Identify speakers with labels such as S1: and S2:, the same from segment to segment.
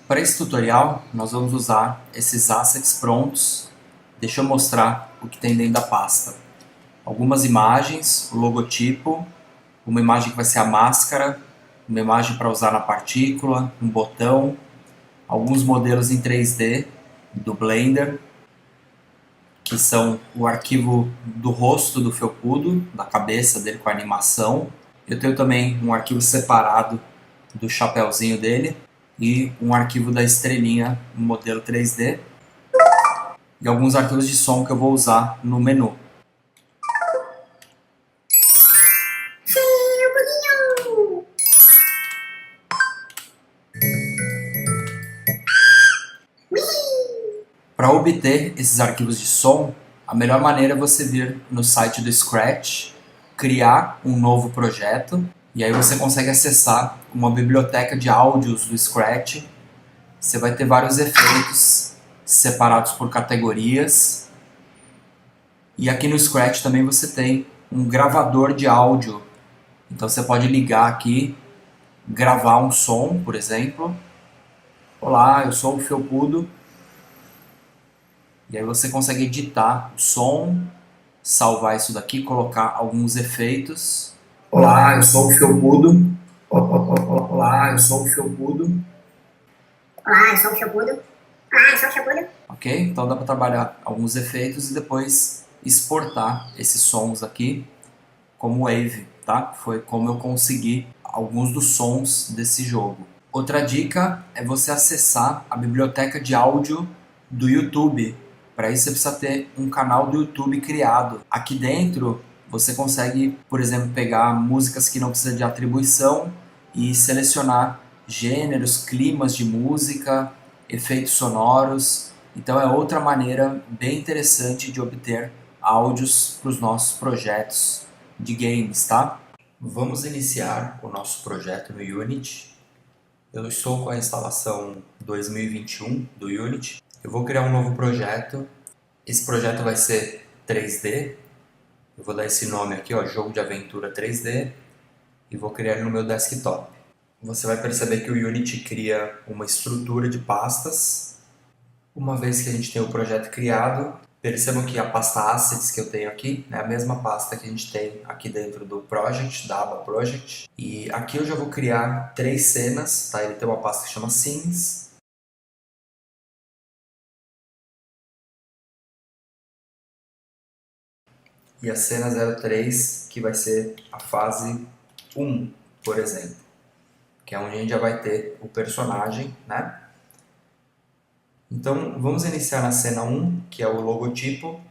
S1: Para esse tutorial, nós vamos usar esses assets prontos. Deixa eu mostrar o que tem dentro da pasta. Algumas imagens, o logotipo, uma imagem que vai ser a máscara, uma imagem para usar na partícula, um botão, alguns modelos em 3D do Blender, que são o arquivo do rosto do felpudo, da cabeça dele com a animação. Eu tenho também um arquivo separado do chapéuzinho dele e um arquivo da estrelinha no modelo 3D e alguns arquivos de som que eu vou usar no menu. Para obter esses arquivos de som, a melhor maneira é você vir no site do Scratch, criar um novo projeto e aí você consegue acessar uma biblioteca de áudios do Scratch. Você vai ter vários efeitos separados por categorias. E aqui no Scratch também você tem um gravador de áudio. Então você pode ligar aqui, gravar um som, por exemplo. Olá, eu sou o Felpudo. E aí você consegue editar o som, salvar isso daqui, colocar alguns efeitos. Olá, eu sou o Felpudo. Olá, eu sou o Felpudo.
S2: Olá, eu sou o Felpudo. Olá, eu sou o Felpudo.
S1: Ok? Então dá para trabalhar alguns efeitos e depois exportar esses sons aqui como wave, tá? Foi como eu consegui alguns dos sons desse jogo. Outra dica é você acessar a biblioteca de áudio do YouTube. Para isso você precisa ter um canal do YouTube criado. Aqui dentro você consegue, por exemplo, pegar músicas que não precisam de atribuição e selecionar gêneros, climas de música, efeitos sonoros. Então é outra maneira bem interessante de obter áudios para os nossos projetos de games, tá? Vamos iniciar o nosso projeto no Unity. Eu estou com a instalação 2021 do Unity. Eu vou criar um novo projeto. Esse projeto vai ser 3D. Eu vou dar esse nome aqui, ó, Jogo de Aventura 3D, e vou criar ele no meu desktop. Você vai perceber que o Unity cria uma estrutura de pastas. Uma vez que a gente tem o projeto criado, percebam que a pasta Assets que eu tenho aqui é a mesma pasta que a gente tem aqui dentro do Project, da aba Project. E aqui eu já vou criar 3 cenas, tá? Ele tem uma pasta que chama Scenes. E a cena 03, que vai ser a fase 1, por exemplo. Que é onde a gente já vai ter o personagem, né? Então, vamos iniciar na cena 1, que é o logotipo.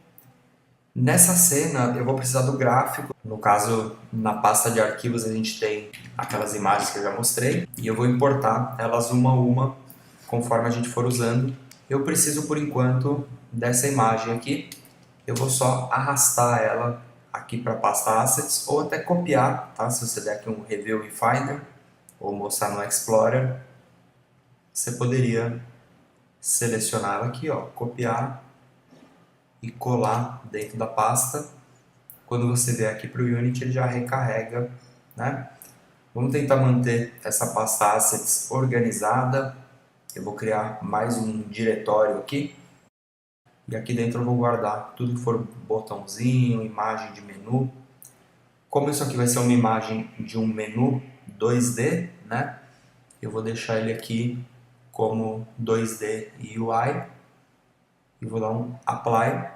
S1: Nessa cena, eu vou precisar do gráfico. No caso, na pasta de arquivos, a gente tem aquelas imagens que eu já mostrei. E eu vou importar elas uma a uma, conforme a gente for usando. Eu preciso, por enquanto, dessa imagem aqui. Eu vou só arrastar ela aqui para a pasta Assets, ou até copiar, tá? Se você der aqui um Review em Finder, ou mostrar no Explorer, você poderia selecionar ela aqui, ó, copiar e colar dentro da pasta. Quando você vier aqui para o Unity, ele já recarrega, né? Vamos tentar manter essa pasta Assets organizada. Eu vou criar mais um diretório aqui. E aqui dentro eu vou guardar tudo que for botãozinho, imagem de menu. Como isso aqui vai ser uma imagem de um menu 2D, né? Eu vou deixar ele aqui como 2D UI e vou dar um Apply.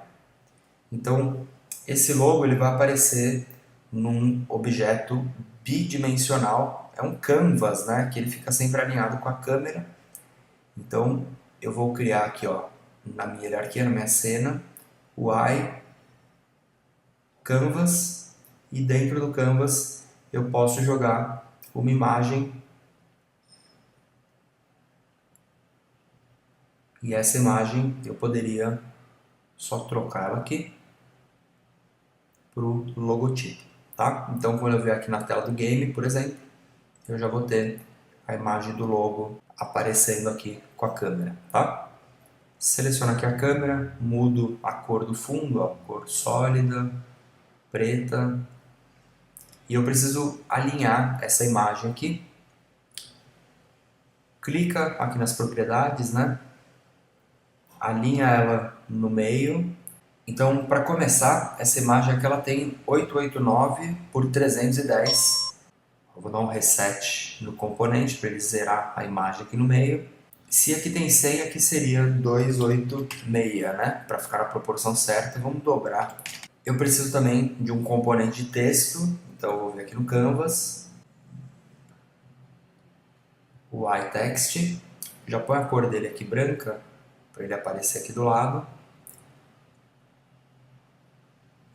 S1: Então, esse logo ele vai aparecer num objeto bidimensional. É um canvas, né? Que ele fica sempre alinhado com a câmera. Então, eu vou criar aqui, ó, na minha hierarquia, na minha cena, UI, Canvas, e dentro do Canvas eu posso jogar uma imagem. E essa imagem eu poderia só trocar ela aqui para o logotipo, tá? Então, quando eu vier aqui na tela do game, por exemplo, eu já vou ter a imagem do logo aparecendo aqui com a câmera, tá? Seleciono aqui a câmera, mudo a cor do fundo, ó, cor sólida, preta, e eu preciso alinhar essa imagem aqui. clica aqui nas propriedades, né? Alinha ela no meio. Então, para começar, essa imagem aqui ela tem 889 por 310. Eu vou dar um reset no componente para ele zerar a imagem aqui no meio. Se aqui tem 100, aqui seria 286, né? Para ficar na proporção certa, vamos dobrar. Eu preciso também de um componente de texto, então eu vou vir aqui no Canvas, o iText, já põe a cor dele aqui branca, para ele aparecer aqui do lado.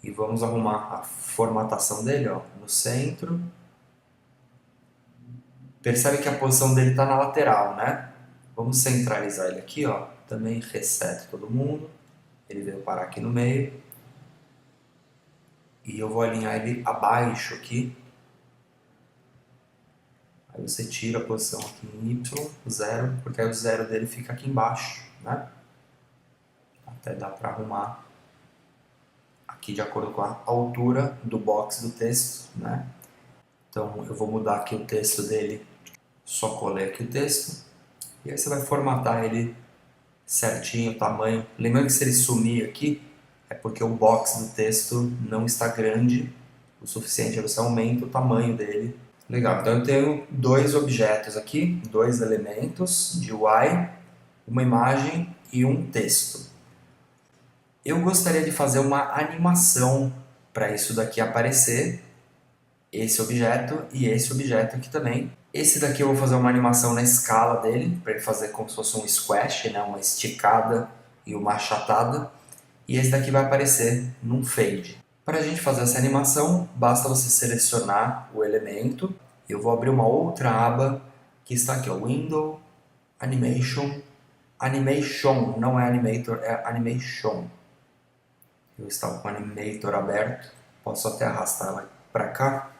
S1: E vamos arrumar a formatação dele, ó, no centro. Percebe que a posição dele está na lateral, né? Vamos centralizar ele aqui, ó. Também reset todo mundo. Ele veio parar aqui no meio. E eu vou alinhar ele abaixo aqui. Aí você tira a posição aqui em Y, 0, porque aí o 0 dele fica aqui embaixo, né? Até dá para arrumar aqui de acordo com a altura do box do texto, né? Então eu vou mudar aqui o texto dele, só colei aqui o texto. E aí você vai formatar ele certinho, o tamanho. Lembrando que se ele sumir aqui, é porque o box do texto não está grande o suficiente. Aí você aumenta o tamanho dele. Legal, então eu tenho dois objetos aqui, dois elementos de UI, uma imagem e um texto. Eu gostaria de fazer uma animação para isso daqui aparecer, esse objeto e esse objeto aqui também. Esse daqui eu vou fazer uma animação na escala dele, para ele fazer como se fosse um squash, né? Uma esticada e uma achatada. E esse daqui vai aparecer num fade. Para a gente fazer essa animação, basta você selecionar o elemento. Eu vou abrir uma outra aba que está aqui, ó, Window, Animation. Animation, não é Animator, é Animation. Eu estava com o Animator aberto, posso até arrastar ela para cá.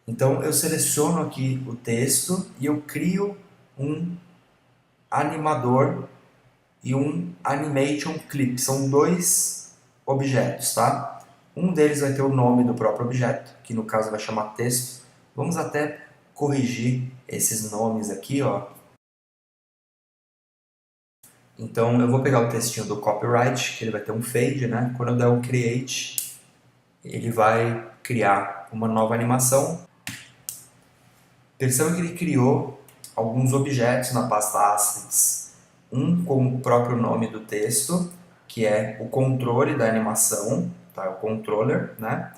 S1: Então eu seleciono aqui o texto e eu crio um animador e um animation clip. São dois objetos, tá? Um deles vai ter o nome do próprio objeto, que no caso vai chamar texto. Vamos até corrigir esses nomes aqui, ó. Então eu vou pegar o textinho do copyright, que ele vai ter um fade, né? Quando eu der o create, ele vai criar uma nova animação. Perceba que ele criou alguns objetos na pasta Assets. Um com o próprio nome do texto, que é o controle da animação, tá? O controller, né?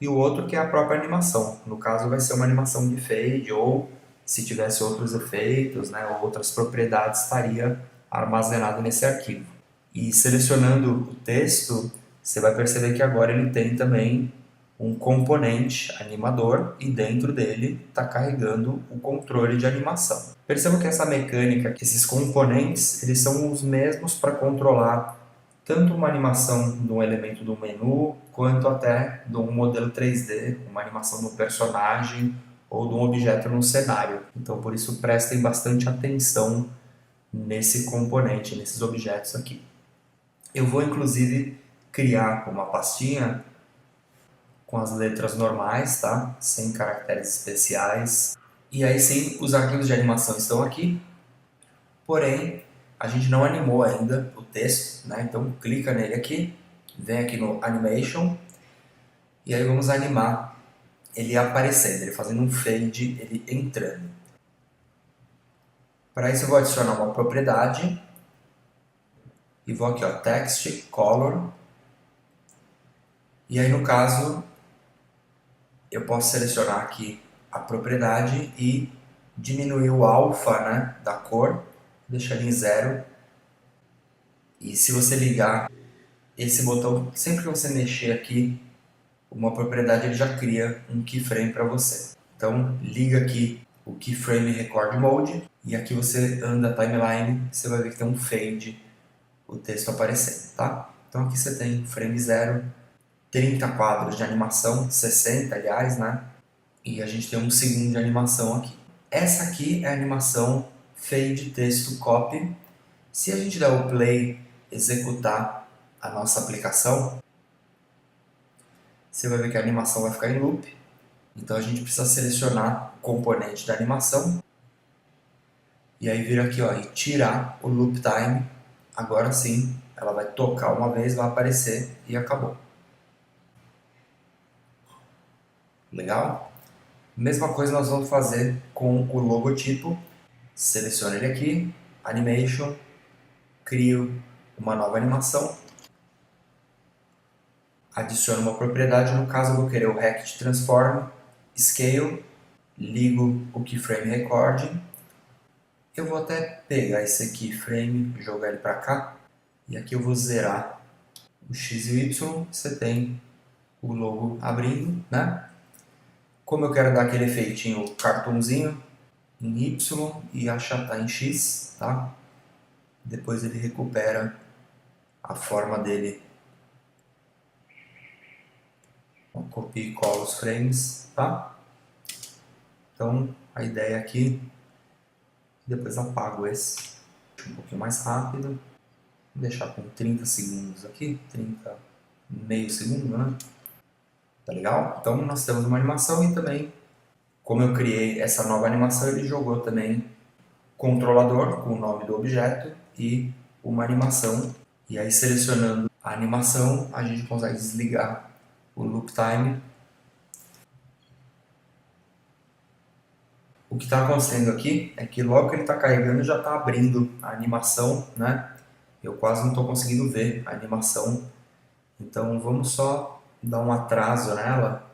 S1: E o outro que é a própria animação. No caso vai ser uma animação de fade, ou se tivesse outros efeitos, né, ou outras propriedades, estaria armazenado nesse arquivo. E selecionando o texto, você vai perceber que agora ele tem também um componente animador e dentro dele está carregando o controle de animação. Perceba que essa mecânica, esses componentes, eles são os mesmos para controlar tanto uma animação de um elemento do menu, quanto até de um modelo 3D, uma animação de um personagem ou de um objeto no cenário. Então, por isso, prestem bastante atenção nesse componente, nesses objetos aqui. Eu vou, inclusive, criar uma pastinha com as letras normais, tá? Sem caracteres especiais. E aí sim, os arquivos de animação estão aqui, porém, a gente não animou ainda o texto, né? Então clica nele aqui, vem aqui no Animation, e aí vamos animar ele aparecendo, ele fazendo um fade, ele entrando. Para isso eu vou adicionar uma propriedade, e vou aqui, ó, Text, Color, e aí no caso, eu posso selecionar aqui a propriedade e diminuir o alfa, né, da cor, deixar ele em 0. E se você ligar esse botão, sempre que você mexer aqui, uma propriedade ele já cria um keyframe para você. Então liga aqui o keyframe record mode e aqui você anda a timeline, você vai ver que tem um fade, o texto aparecendo, tá? Então aqui você tem frame 0, 30 quadros de animação, 60 aliás, né? E a gente tem um segundo de animação aqui. Essa aqui é a animação fade texto copy. Se a gente der o play, executar a nossa aplicação, você vai ver que a animação vai ficar em loop. Então a gente precisa selecionar o componente da animação e aí vir aqui, ó, e tirar o loop time. Agora sim, ela vai tocar uma vez, vai aparecer e acabou. Legal? Mesma coisa nós vamos fazer com o logotipo. Seleciono ele aqui, Animation, crio uma nova animação, adiciono uma propriedade, no caso eu vou querer o Rect Transform, Scale, ligo o Keyframe Recording. Eu vou até pegar esse keyframe, jogar ele para cá, e aqui eu vou zerar o X e o Y, você tem o logo abrindo, né? Como eu quero dar aquele efeitinho cartoonzinho em Y e achatar em X, tá? Depois ele recupera a forma dele. Então, copio e colo os frames, tá? Então a ideia aqui, depois apago esse, um pouquinho mais rápido, vou deixar com 30 segundos aqui, 30, meio segundo, né? Tá legal? Então nós temos uma animação e também, como eu criei essa nova animação, ele jogou também controlador com o nome do objeto e uma animação. E aí selecionando a animação, a gente consegue desligar o loop time. O que está acontecendo aqui é que logo que ele está carregando já está abrindo a animação, né? Eu quase não estou conseguindo ver a animação. Então vamos só dar um atraso nela.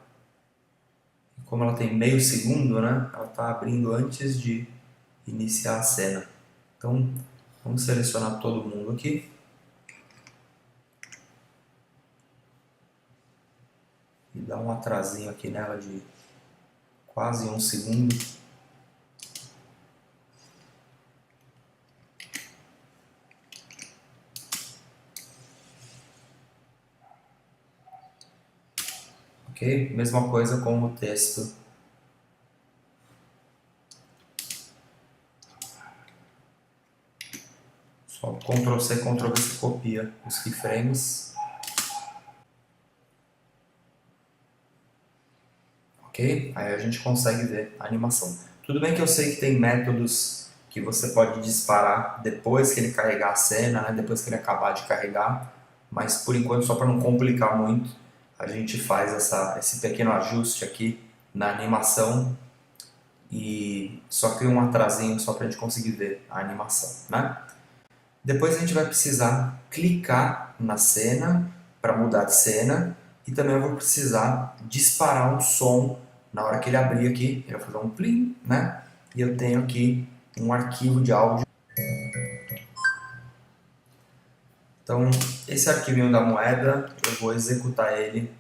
S1: Como ela tem meio segundo, né? Ela está abrindo antes de iniciar a cena. Então vamos selecionar todo mundo aqui. E dar um atrasinho aqui nela de quase 1 segundo. Ok? Mesma coisa com o texto. Só Ctrl C, Ctrl V, você copia os keyframes. Ok? Aí a gente consegue ver a animação. Tudo bem que eu sei que tem métodos que você pode disparar depois que ele carregar a cena, né? Depois que ele acabar de carregar, mas por enquanto, só para não complicar muito, a gente faz esse pequeno ajuste aqui na animação e só cria um atrasinho só para a gente conseguir ver a animação, né? Depois a gente vai precisar clicar na cena para mudar de cena e também eu vou precisar disparar um som na hora que ele abrir aqui. Ele vai fazer um plim, né? E eu tenho aqui um arquivo de áudio. Então, esse arquivinho da moeda, eu vou executar ele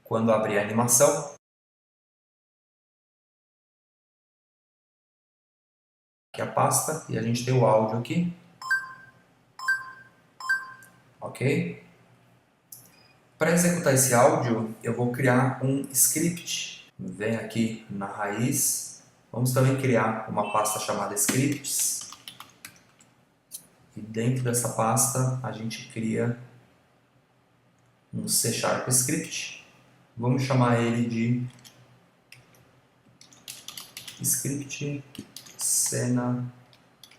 S1: quando abrir a animação. Aqui a pasta e a gente tem o áudio aqui. Ok? Para executar esse áudio, eu vou criar um script. Vem aqui na raiz. Vamos também criar uma pasta chamada scripts. E dentro dessa pasta a gente cria um C# script. Vamos chamar ele de script cena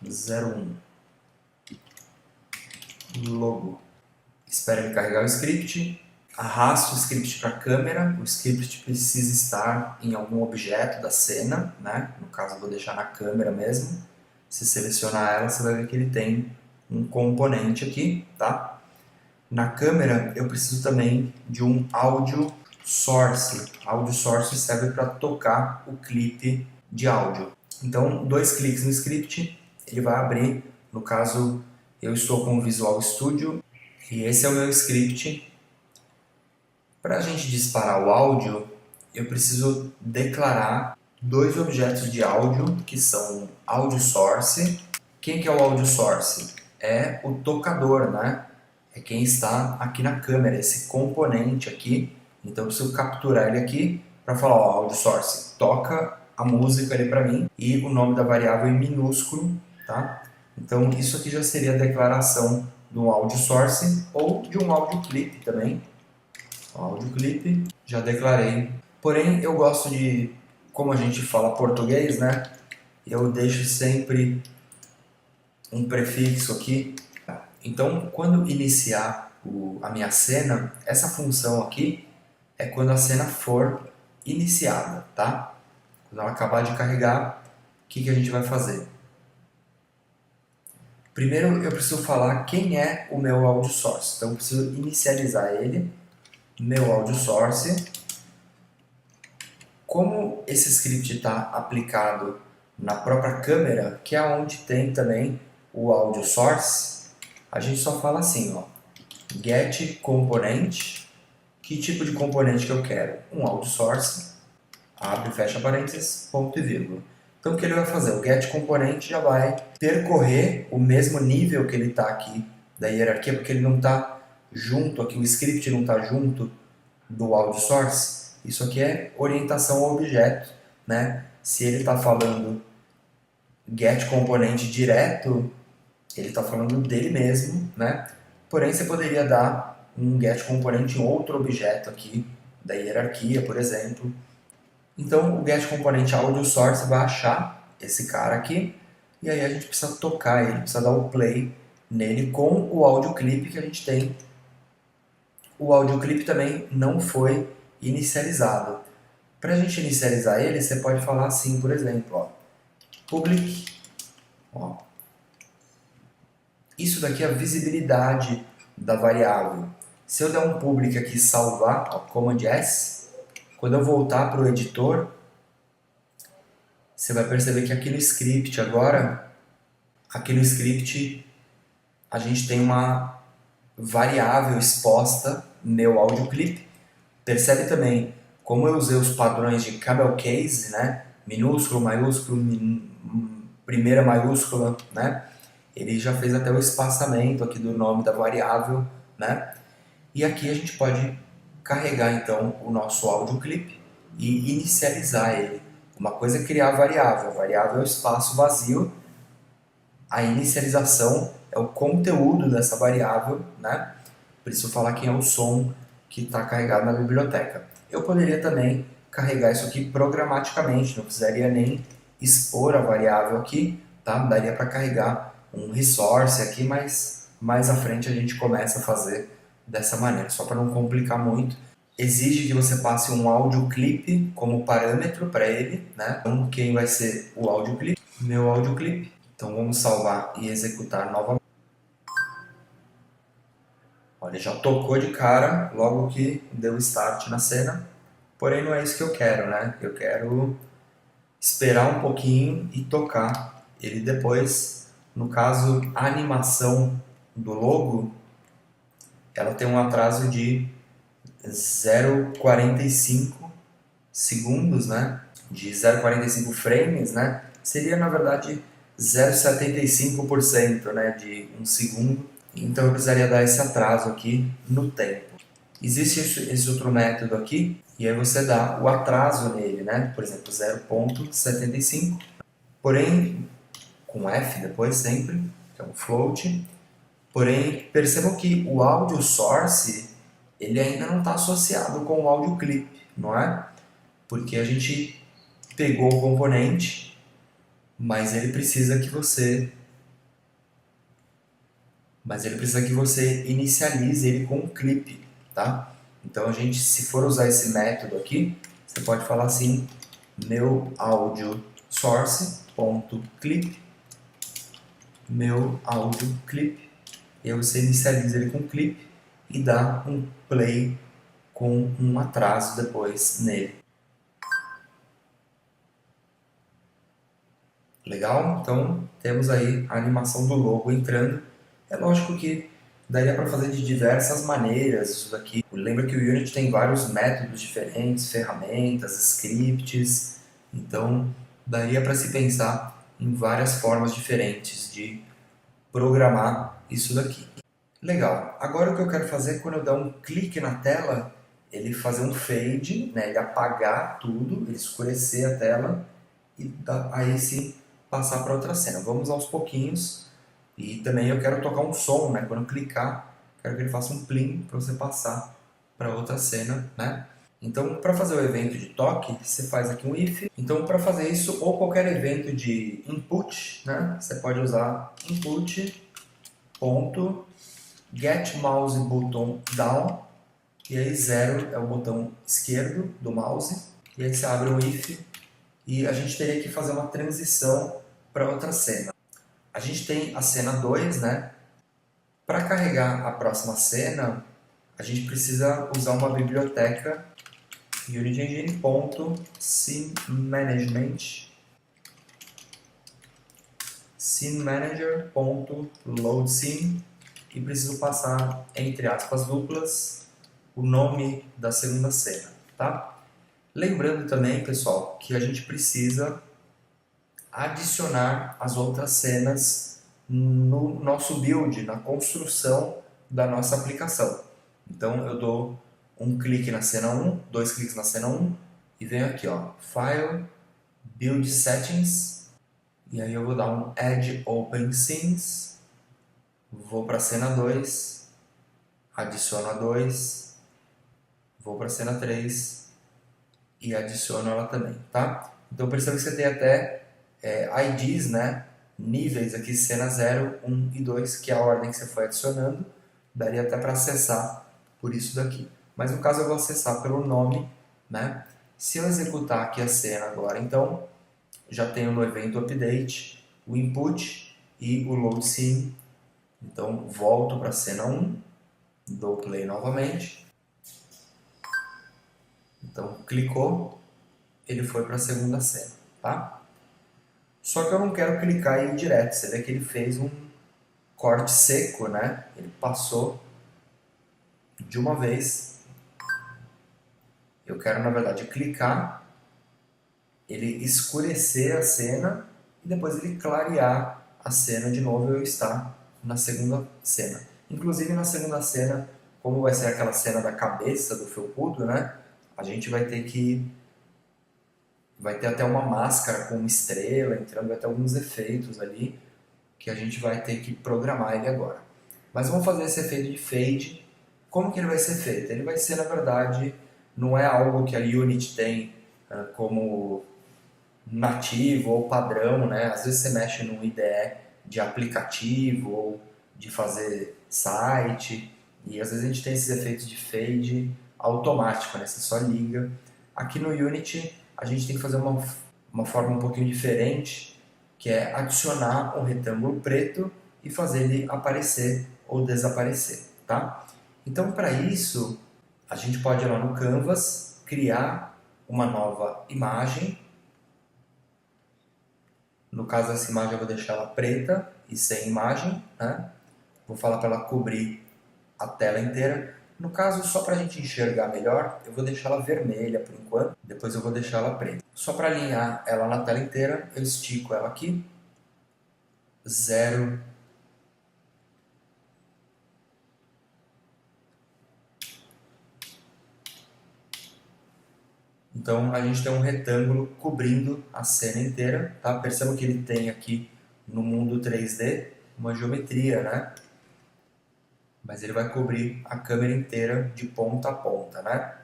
S1: 01 logo. Espera ele carregar o script, arrasto o script para a câmera. O script precisa estar em algum objeto da cena, né? No caso eu vou deixar na câmera mesmo. Se selecionar ela, você vai ver que ele tem um componente aqui, tá? Na câmera eu preciso também de um audio source. Audio source serve para tocar o clipe de áudio. Então, 2 cliques no script, ele vai abrir. No caso, eu estou com o Visual Studio e esse é o meu script. Para a gente disparar o áudio, eu preciso declarar 2 objetos de áudio, que são audio source. Quem que é o audio source? É o tocador, né? É quem está aqui na câmera, esse componente aqui. Então eu preciso capturar ele aqui para falar, ó, audio source, toca a música ali para mim e o nome da variável em minúsculo, tá? Então isso aqui já seria a declaração de um audio source ou de um audio clip também. O audio clip já declarei. Porém eu gosto de, como a gente fala português, né? Eu deixo sempre um prefixo aqui. Então, quando iniciar a minha cena, essa função aqui é quando a cena for iniciada, tá? Quando ela acabar de carregar, o que a gente vai fazer? Primeiro eu preciso falar quem é o meu audio source. Então eu preciso inicializar ele, meu audio source. Como esse script está aplicado na própria câmera, que é onde tem também o audio source, a gente só fala assim, ó, get component. Que tipo de componente que eu quero? Um audio source, abre e fecha parênteses, ponto e vírgula. Então o que ele vai fazer? O get component já vai percorrer o mesmo nível que ele está aqui da hierarquia, porque ele não está junto, aqui o script não está junto do audio source. Isso aqui é orientação ao objeto, né? Se ele está falando get componente direto, ele está falando dele mesmo, né? Porém, você poderia dar um get componente em outro objeto aqui da hierarquia, por exemplo. Então, o get componente audio source vai achar esse cara aqui e aí a gente precisa tocar ele, precisa dar o play nele com o audio clip que a gente tem. O audio clip também não foi inicializado. Para a gente inicializar ele, você pode falar assim, por exemplo, ó, public. Ó. Isso daqui é a visibilidade da variável. Se eu der um public aqui e salvar, ó, Command S, quando eu voltar para o editor, você vai perceber que aqui no script agora, aqui no script a gente tem uma variável exposta, meu audio clip. Percebe também como eu usei os padrões de camel case, né? Minúsculo, maiúsculo, primeira maiúscula, né? Ele já fez até o espaçamento aqui do nome da variável, né? E aqui a gente pode carregar então o nosso audio clip e inicializar ele. Uma coisa é criar a variável é o espaço vazio, a inicialização é o conteúdo dessa variável, né? Preciso falar quem é o som que está carregado na biblioteca. Eu poderia também carregar isso aqui programaticamente, não precisaria nem expor a variável aqui, tá? Daria para carregar um resource aqui, mas mais à frente a gente começa a fazer dessa maneira, só para não complicar muito. Exige que você passe um audio clip como parâmetro para ele, né? Então quem vai ser o audio clip? Meu audio clip. Então vamos salvar e executar novamente. Olha, já tocou de cara logo que deu start na cena, porém não é isso que eu quero, né? Eu quero esperar um pouquinho e tocar ele depois. No caso, a animação do logo, ela tem um atraso de 0,45 segundos, né? De 0,45 frames, né? Seria, na verdade, 0,75%, né? De um segundo. Então eu precisaria dar esse atraso aqui no tempo. Existe esse outro método aqui, e aí você dá o atraso nele, né? Por exemplo, 0,75, porém, com F depois sempre, que é um float. Porém, percebam que o audio source, ele ainda não está associado com o audio clip, não é? Porque a gente pegou o componente, mas ele precisa que você inicialize ele com um clip, tá? Então a gente, se for usar esse método aqui, você pode falar assim, meu audio source.clip, meu audio clip, e aí você inicializa ele com um clip e dá um play com um atraso depois nele. Legal? Então temos aí a animação do logo entrando. É lógico que daria para fazer de diversas maneiras isso daqui. Lembra que o Unity tem vários métodos diferentes, ferramentas, scripts, então daria para se pensar em várias formas diferentes de programar isso daqui. Legal, agora o que eu quero fazer é quando eu dar um clique na tela, ele fazer um fade, né, ele apagar tudo, ele escurecer a tela e aí sim passar para outra cena. Vamos aos pouquinhos. E também eu quero tocar um som, né? Quando eu clicar, quero que ele faça um plim para você passar para outra cena, né? Então, para fazer o evento de toque, você faz aqui um if. Então, para fazer isso, ou qualquer evento de input, né, você pode usar input.getMouseButtonDown. E aí 0 é o botão esquerdo do mouse. E aí você abre o if e a gente teria que fazer uma transição para outra cena. A gente tem a cena 2, né? Para carregar a próxima cena, a gente precisa usar uma biblioteca Unity Engine.SceneManagement SceneManager.LoadScene e preciso passar, entre aspas duplas, o nome da segunda cena, tá? Lembrando também, pessoal, que a gente precisa adicionar as outras cenas no nosso build, na construção da nossa aplicação. Então eu dou um clique na cena 1, dois cliques na cena 1 e venho aqui, ó, File, Build Settings, e aí eu vou dar um Add Open Scenes, vou para a cena 2, adiciono a 2, vou para a cena 3 e adiciono ela também, tá? Então perceba que você tem até IDs, né? Níveis aqui, cena 0, 1 e 2, que é a ordem que você foi adicionando. Daria até para acessar por isso daqui. Mas no caso eu vou acessar pelo nome, né? Se eu executar aqui a cena agora, então, já tenho no evento update o input e o load scene. Então volto para a cena 1, dou play novamente. Então clicou, ele foi para a segunda cena, tá? Só que eu não quero clicar e ir direto. Você vê que ele fez um corte seco, né? Ele passou de uma vez. Eu quero, na verdade, clicar, ele escurecer a cena e depois ele clarear a cena de novo e eu estar na segunda cena. Inclusive na segunda cena, como vai ser aquela cena da cabeça do felpudo, né? A gente vai ter até uma máscara com uma estrela entrando, vai ter alguns efeitos ali que a gente vai ter que programar ele agora. Mas vamos fazer esse efeito de fade. Como que ele vai ser feito? Ele vai ser, na verdade, não é algo que a Unity tem como nativo ou padrão, né? Às vezes você mexe num IDE de aplicativo ou de fazer site e às vezes a gente tem esses efeitos de fade automático, né? Você só liga. Aqui no Unity a gente tem que fazer uma forma um pouquinho diferente, que é adicionar um retângulo preto e fazer ele aparecer ou desaparecer, tá? Então, para isso, a gente pode ir lá no Canvas, criar uma nova imagem. No caso, essa imagem eu vou deixar ela preta e sem imagem, né? Vou falar para ela cobrir a tela inteira. No caso, só para a gente enxergar melhor, eu vou deixar ela vermelha por enquanto, depois eu vou deixar ela preta. Só para alinhar ela na tela inteira, eu estico ela aqui, 0. Então a gente tem um retângulo cobrindo a cena inteira, tá? Percebam que ele tem aqui no mundo 3D uma geometria, né? Mas ele vai cobrir a câmera inteira de ponta a ponta, né?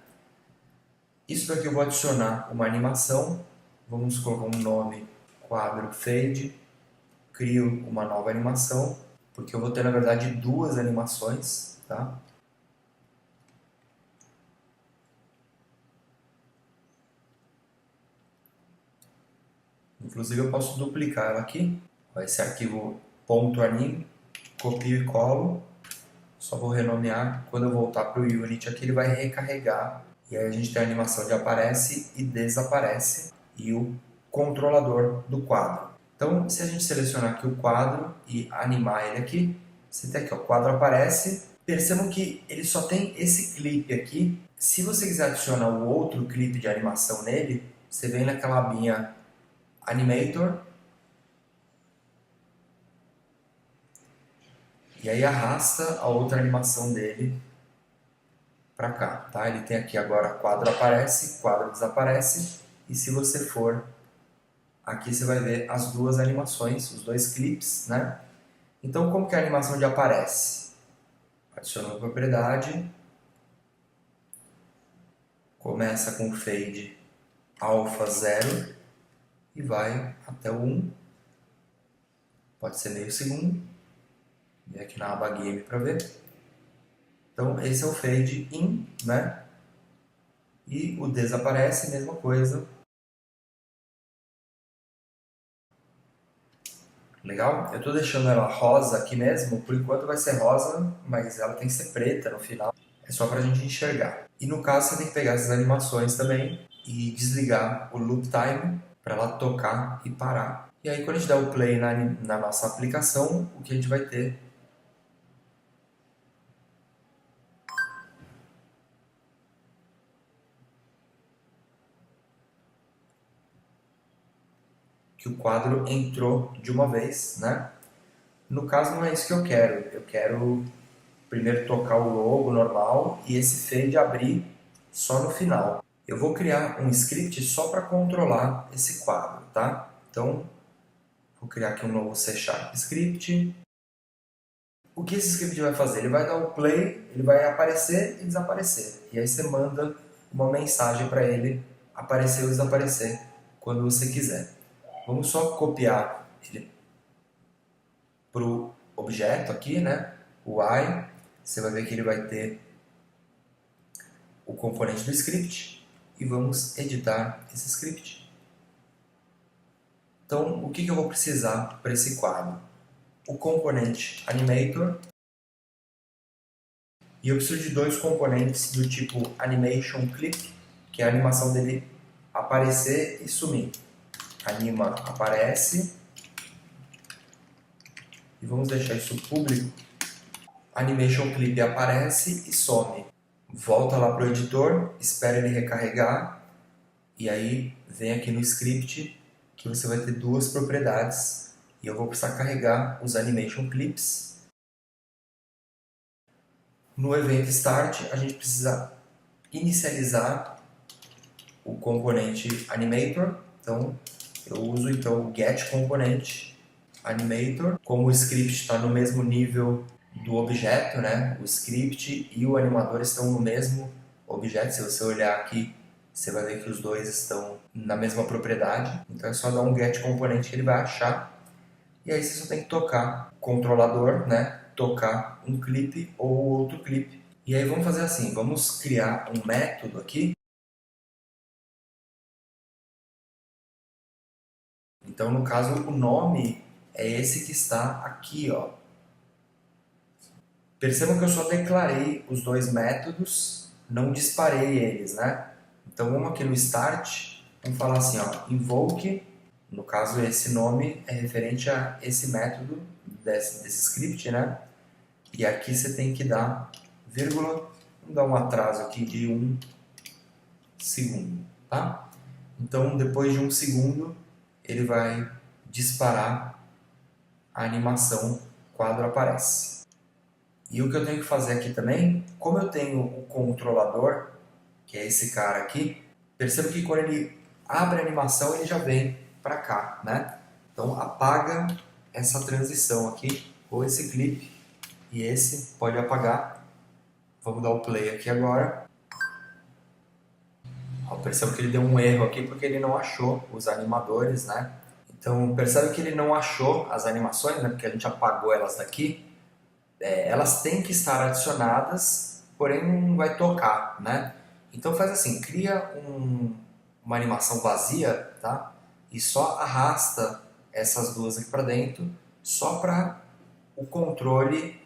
S1: Isso daqui eu vou adicionar uma animação, vamos colocar um nome, quadro fade, crio uma nova animação, porque eu vou ter na verdade duas animações, tá? Inclusive eu posso duplicar ela aqui, esse arquivo .anim, copio e colo, só vou renomear, quando eu voltar para o Unity aqui ele vai recarregar, e aí a gente tem a animação de aparece e desaparece, e o controlador do quadro. Então, se a gente selecionar aqui o quadro e animar ele aqui, você tem aqui, ó, o quadro aparece. Percebam que ele só tem esse clipe aqui. Se você quiser adicionar o outro clipe de animação nele, você vem naquela abinha Animator e aí arrasta a outra animação dele para cá, tá? Ele tem aqui agora quadro aparece, quadro desaparece, e se você for aqui você vai ver as duas animações, os dois clips, né? Então como que a animação de aparece? Adiciono uma propriedade, Começa com o fade alfa 0 e vai até o 1. Pode ser meio segundo. Vem aqui na aba Game para ver. Então esse é o fade in, né? E o desaparece, mesma coisa. Legal? Eu estou deixando ela rosa aqui mesmo, por enquanto vai ser rosa, mas ela tem que ser preta no final. É só para a gente enxergar. E no caso você tem que pegar essas animações também e desligar o loop time para ela tocar e parar. E aí quando a gente der o play na nossa aplicação, o que a gente vai ter que o quadro entrou de uma vez, né? No caso não é isso que eu quero. Eu quero primeiro tocar o logo normal e esse fade abrir só no final. Eu vou criar um script só para controlar esse quadro, tá? Então, vou criar aqui um novo C# script. O que esse script vai fazer? Ele vai dar o play, ele vai aparecer e desaparecer. E aí você manda uma mensagem para ele aparecer ou desaparecer quando você quiser. Vamos só copiar ele para o objeto aqui, né? O i. Você vai ver que ele vai ter o componente do script e vamos editar esse script. Então, o que eu vou precisar para esse quadro? O componente animator e eu preciso de dois componentes do tipo animation clip, que é a animação dele aparecer e sumir. Anima aparece e vamos deixar isso público. Animation clip aparece e some. Volta lá para o editor, espera ele recarregar e aí vem aqui no script que você vai ter duas propriedades e eu vou precisar carregar os animation clips. No evento start a gente precisa inicializar o componente animator, então eu uso então o get component animator. Como o script está no mesmo nível do objeto, né? O script e o animador estão no mesmo objeto. Se você olhar aqui, você vai ver que os dois estão na mesma propriedade. Então é só dar um get componente que ele vai achar. E aí você só tem que tocar o controlador, né? Tocar um clipe ou outro clipe. E aí vamos fazer assim, vamos criar um método aqui. Então no caso o nome é esse que está aqui, ó. Percebam que eu só declarei os dois métodos, não disparei eles, né? Então vamos aqui no start, vamos falar assim, ó, invoke, no caso esse nome é referente a esse método desse script, né? E aqui você tem que dar vírgula, vamos dar um atraso aqui de 1 segundo, tá? Então depois de 1 segundo ele vai disparar a animação, o quadro aparece. E o que eu tenho que fazer aqui também, como eu tenho o controlador, que é esse cara aqui, perceba que quando ele abre a animação, ele já vem para cá, né? Então apaga essa transição aqui, ou esse clipe, e esse pode apagar. Vamos dar o play aqui agora. Ó, perceba que ele deu um erro aqui porque ele não achou os animadores, né? Então percebe que ele não achou as animações, né? Porque a gente apagou elas daqui. Elas têm que estar adicionadas, porém não vai tocar, né? Então faz assim, cria uma animação vazia, tá? E só arrasta essas duas aqui para dentro, só para o controle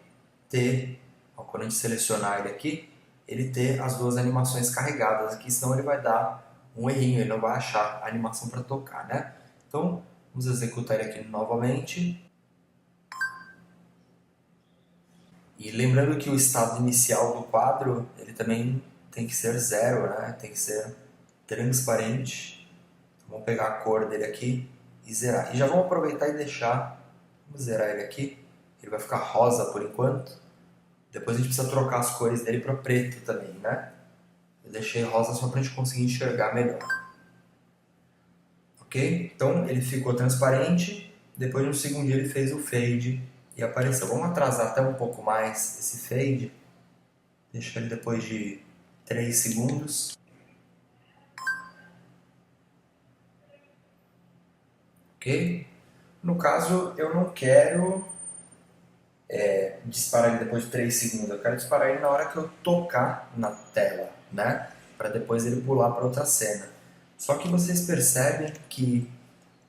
S1: ter, ó, quando a gente selecionar ele aqui, ele ter as duas animações carregadas aqui, senão ele vai dar um errinho, ele não vai achar a animação para tocar, né? Então vamos executar ele aqui novamente. E lembrando que o estado inicial do quadro, ele também tem que ser 0, né? Tem que ser transparente. Então, vamos pegar a cor dele aqui e zerar. E já vamos aproveitar e deixar, vamos zerar ele aqui. Ele vai ficar rosa por enquanto. Depois a gente precisa trocar as cores dele para preto também, né? Eu deixei rosa só para a gente conseguir enxergar melhor. Ok? Então ele ficou transparente. Depois de um segundinho ele fez o fade e apareceu. Vamos atrasar até um pouco mais esse fade. Deixa ele depois de 3 segundos. ok? No caso, eu não quero disparar ele depois de 3 segundos, eu quero disparar ele na hora que eu tocar na tela, né? Para depois ele pular para outra cena. Só que vocês percebem que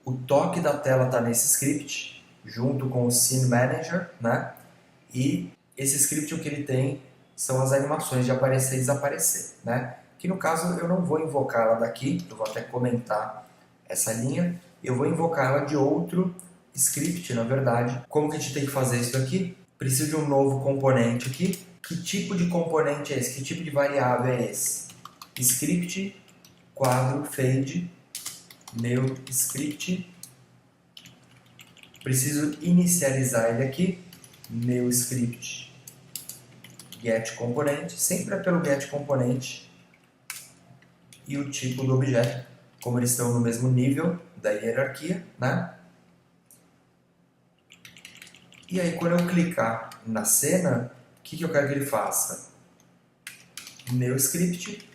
S1: o toque da tela está nesse script, junto com o Scene Manager, né? E esse script o que ele tem são as animações de aparecer e desaparecer, né? Que no caso eu não vou invocar ela daqui, eu vou até comentar essa linha, eu vou invocar ela de outro script, na verdade. Como que a gente tem que fazer isso daqui? Preciso de um novo componente aqui. Que tipo de componente é esse? Que tipo de variável é esse? Script, quadro, fade, meu script. Preciso inicializar ele aqui, meu script get componente, sempre é pelo get componente e o tipo do objeto, como eles estão no mesmo nível da hierarquia, né? E aí quando eu clicar na cena, o que eu quero que ele faça? Meu script,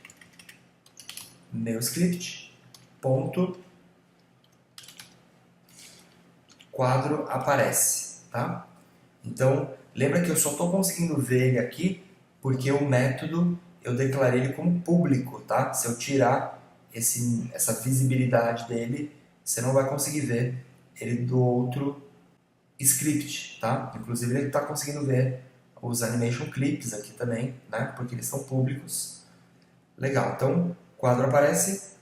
S1: ponto, quadro aparece, tá? Então, lembra que eu só estou conseguindo ver ele aqui porque o método eu declarei ele como público, tá? Se eu tirar essa visibilidade dele, você não vai conseguir ver ele do outro script, tá? Inclusive ele está conseguindo ver os animation clips aqui também, né? Porque eles são públicos. Legal, então quadro aparece,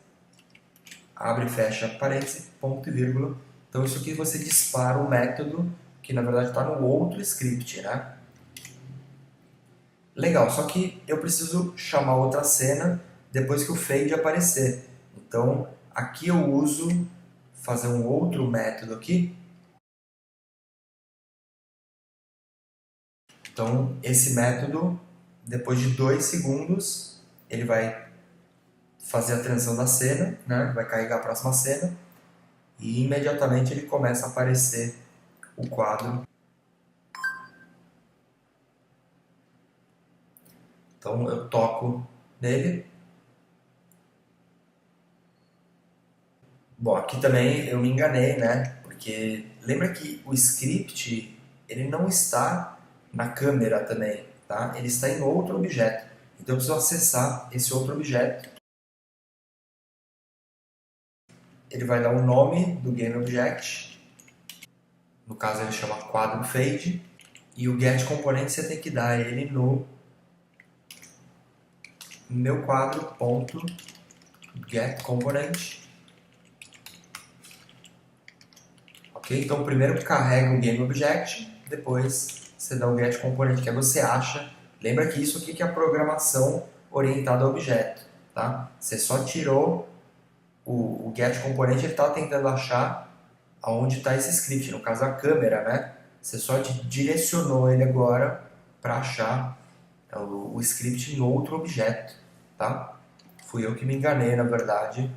S1: abre e fecha parênteses, ponto e vírgula. Então isso aqui você dispara o método que na verdade está no outro script, né? Legal, só que eu preciso chamar outra cena depois que o fade aparecer. Então aqui eu uso fazer um outro método aqui. Então esse método, depois de 2 segundos, ele vai fazer a transição da cena, né? Vai carregar a próxima cena e imediatamente ele começa a aparecer o quadro. Então eu toco nele. Bom, aqui também eu me enganei, né? Porque lembra que o script ele não está na câmera também, tá? Ele está em outro objeto. Então eu preciso acessar esse outro objeto. Ele vai dar o nome do GameObject. No caso ele chama quadro fade. E o get componente você tem que dar ele no meu quadro.get component. Ok? Então primeiro carrega o GameObject, depois você dá o get component que você acha. Lembra que isso aqui que é a programação orientada a objeto, tá? Você só tirou o get component, ele está tentando achar aonde está esse script, no caso a câmera, né? Você só direcionou ele agora para achar o script em outro objeto, tá? Fui eu que me enganei, na verdade,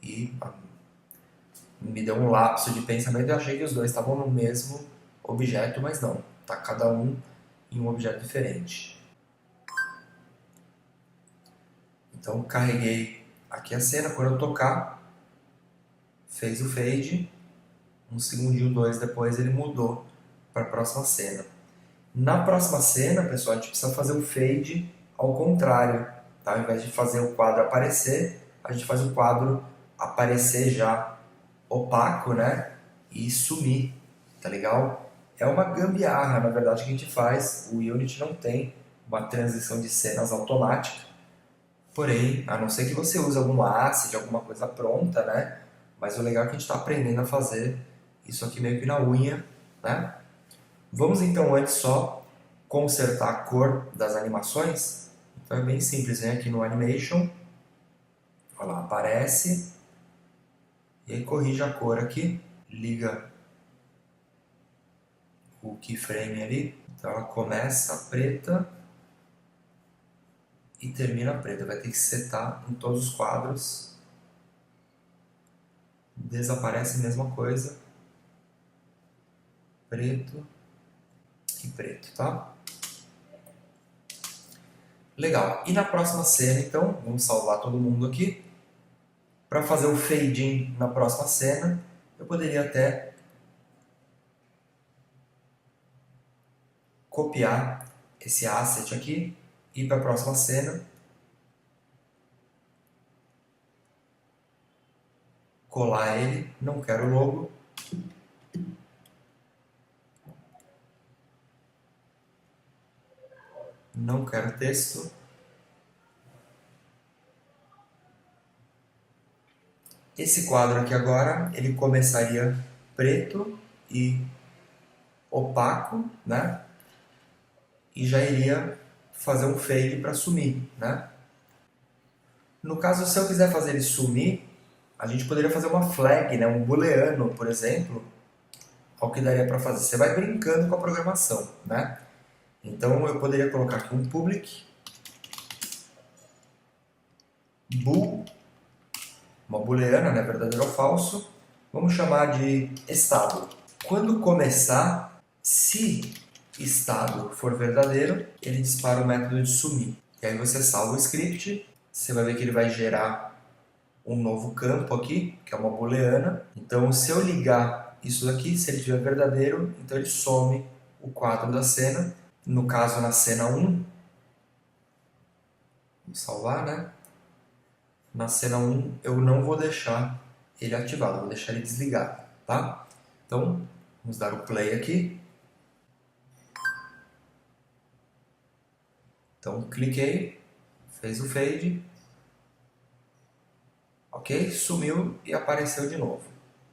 S1: e me deu um lapso de pensamento e eu achei que os dois estavam no mesmo objeto, mas não, tá cada um em um objeto diferente. Então carreguei aqui a cena, quando eu tocar, fez o fade, um segundinho, 2 depois ele mudou para a próxima cena. Na próxima cena, pessoal, a gente precisa fazer o fade ao contrário, tá? Ao invés de fazer o quadro aparecer, a gente faz o quadro aparecer já opaco, né? E sumir, tá legal? É uma gambiarra, na verdade, que a gente faz. O Unity não tem uma transição de cenas automática. Porém, a não ser que você use algum asset, alguma coisa pronta, né? Mas o legal é que a gente está aprendendo a fazer isso aqui meio que na unha, né? Vamos então antes só consertar a cor das animações. Então é bem simples, vem aqui no Animation, olha lá, aparece, e aí corrige a cor aqui, liga o keyframe ali, então ela começa preta e termina preta, vai ter que setar em todos os quadros, desaparece a mesma coisa, preto e preto, tá? Legal, e na próxima cena então, vamos salvar todo mundo aqui, para fazer o fade in na próxima cena, eu poderia até copiar esse asset aqui, ir para a próxima cena, colar ele, não quero o logo, não quero texto, esse quadro aqui agora, ele começaria preto e opaco, né? E já iria fazer um fade para sumir, né? No caso, se eu quiser fazer ele sumir, a gente poderia fazer uma flag, né? Um booleano, por exemplo, ao que daria para fazer. Você vai brincando com a programação, né? Então eu poderia colocar aqui um public bool, uma booleana, né? Verdadeiro ou falso. Vamos chamar de estado. Quando começar, se estado for verdadeiro, ele dispara o método de sumir. E aí você salva o script, você vai ver que ele vai gerar um novo campo aqui, que é uma booleana. Então, se eu ligar isso daqui, se ele estiver verdadeiro, então ele some o quadro da cena. No caso, na cena 1, vamos salvar, né? Na cena 1, eu não vou deixar ele ativado, vou deixar ele desligado, tá? Então, vamos dar o play aqui. Então, cliquei, fez o fade, ok? Sumiu e apareceu de novo.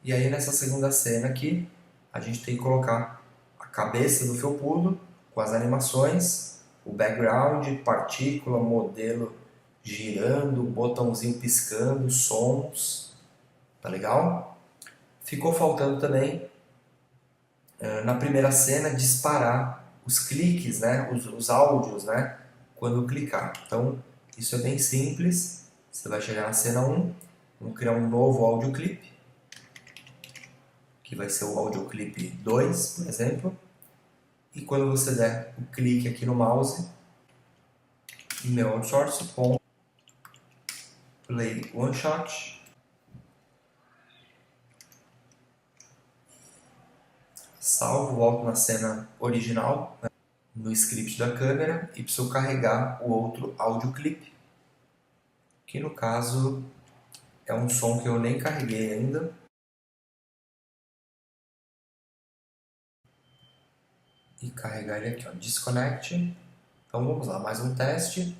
S1: E aí, nessa segunda cena aqui, a gente tem que colocar a cabeça do felpudo com as animações, o background, partícula, modelo girando, botãozinho piscando, sons, tá legal? Ficou faltando também, na primeira cena, disparar os cliques, né? Os áudios, né? Quando eu clicar. Então, isso é bem simples. Você vai chegar na cena 1, vamos criar um novo audioclip, que vai ser o audioclip 2, por exemplo. E quando você der o clique aqui no mouse, email outsource, play one shot, salvo, volto na cena original, né, no script da câmera, e preciso carregar o outro audioclip, que no caso é um som que eu nem carreguei ainda. E carregar ele aqui, ó, disconnect. Então vamos lá, mais um teste.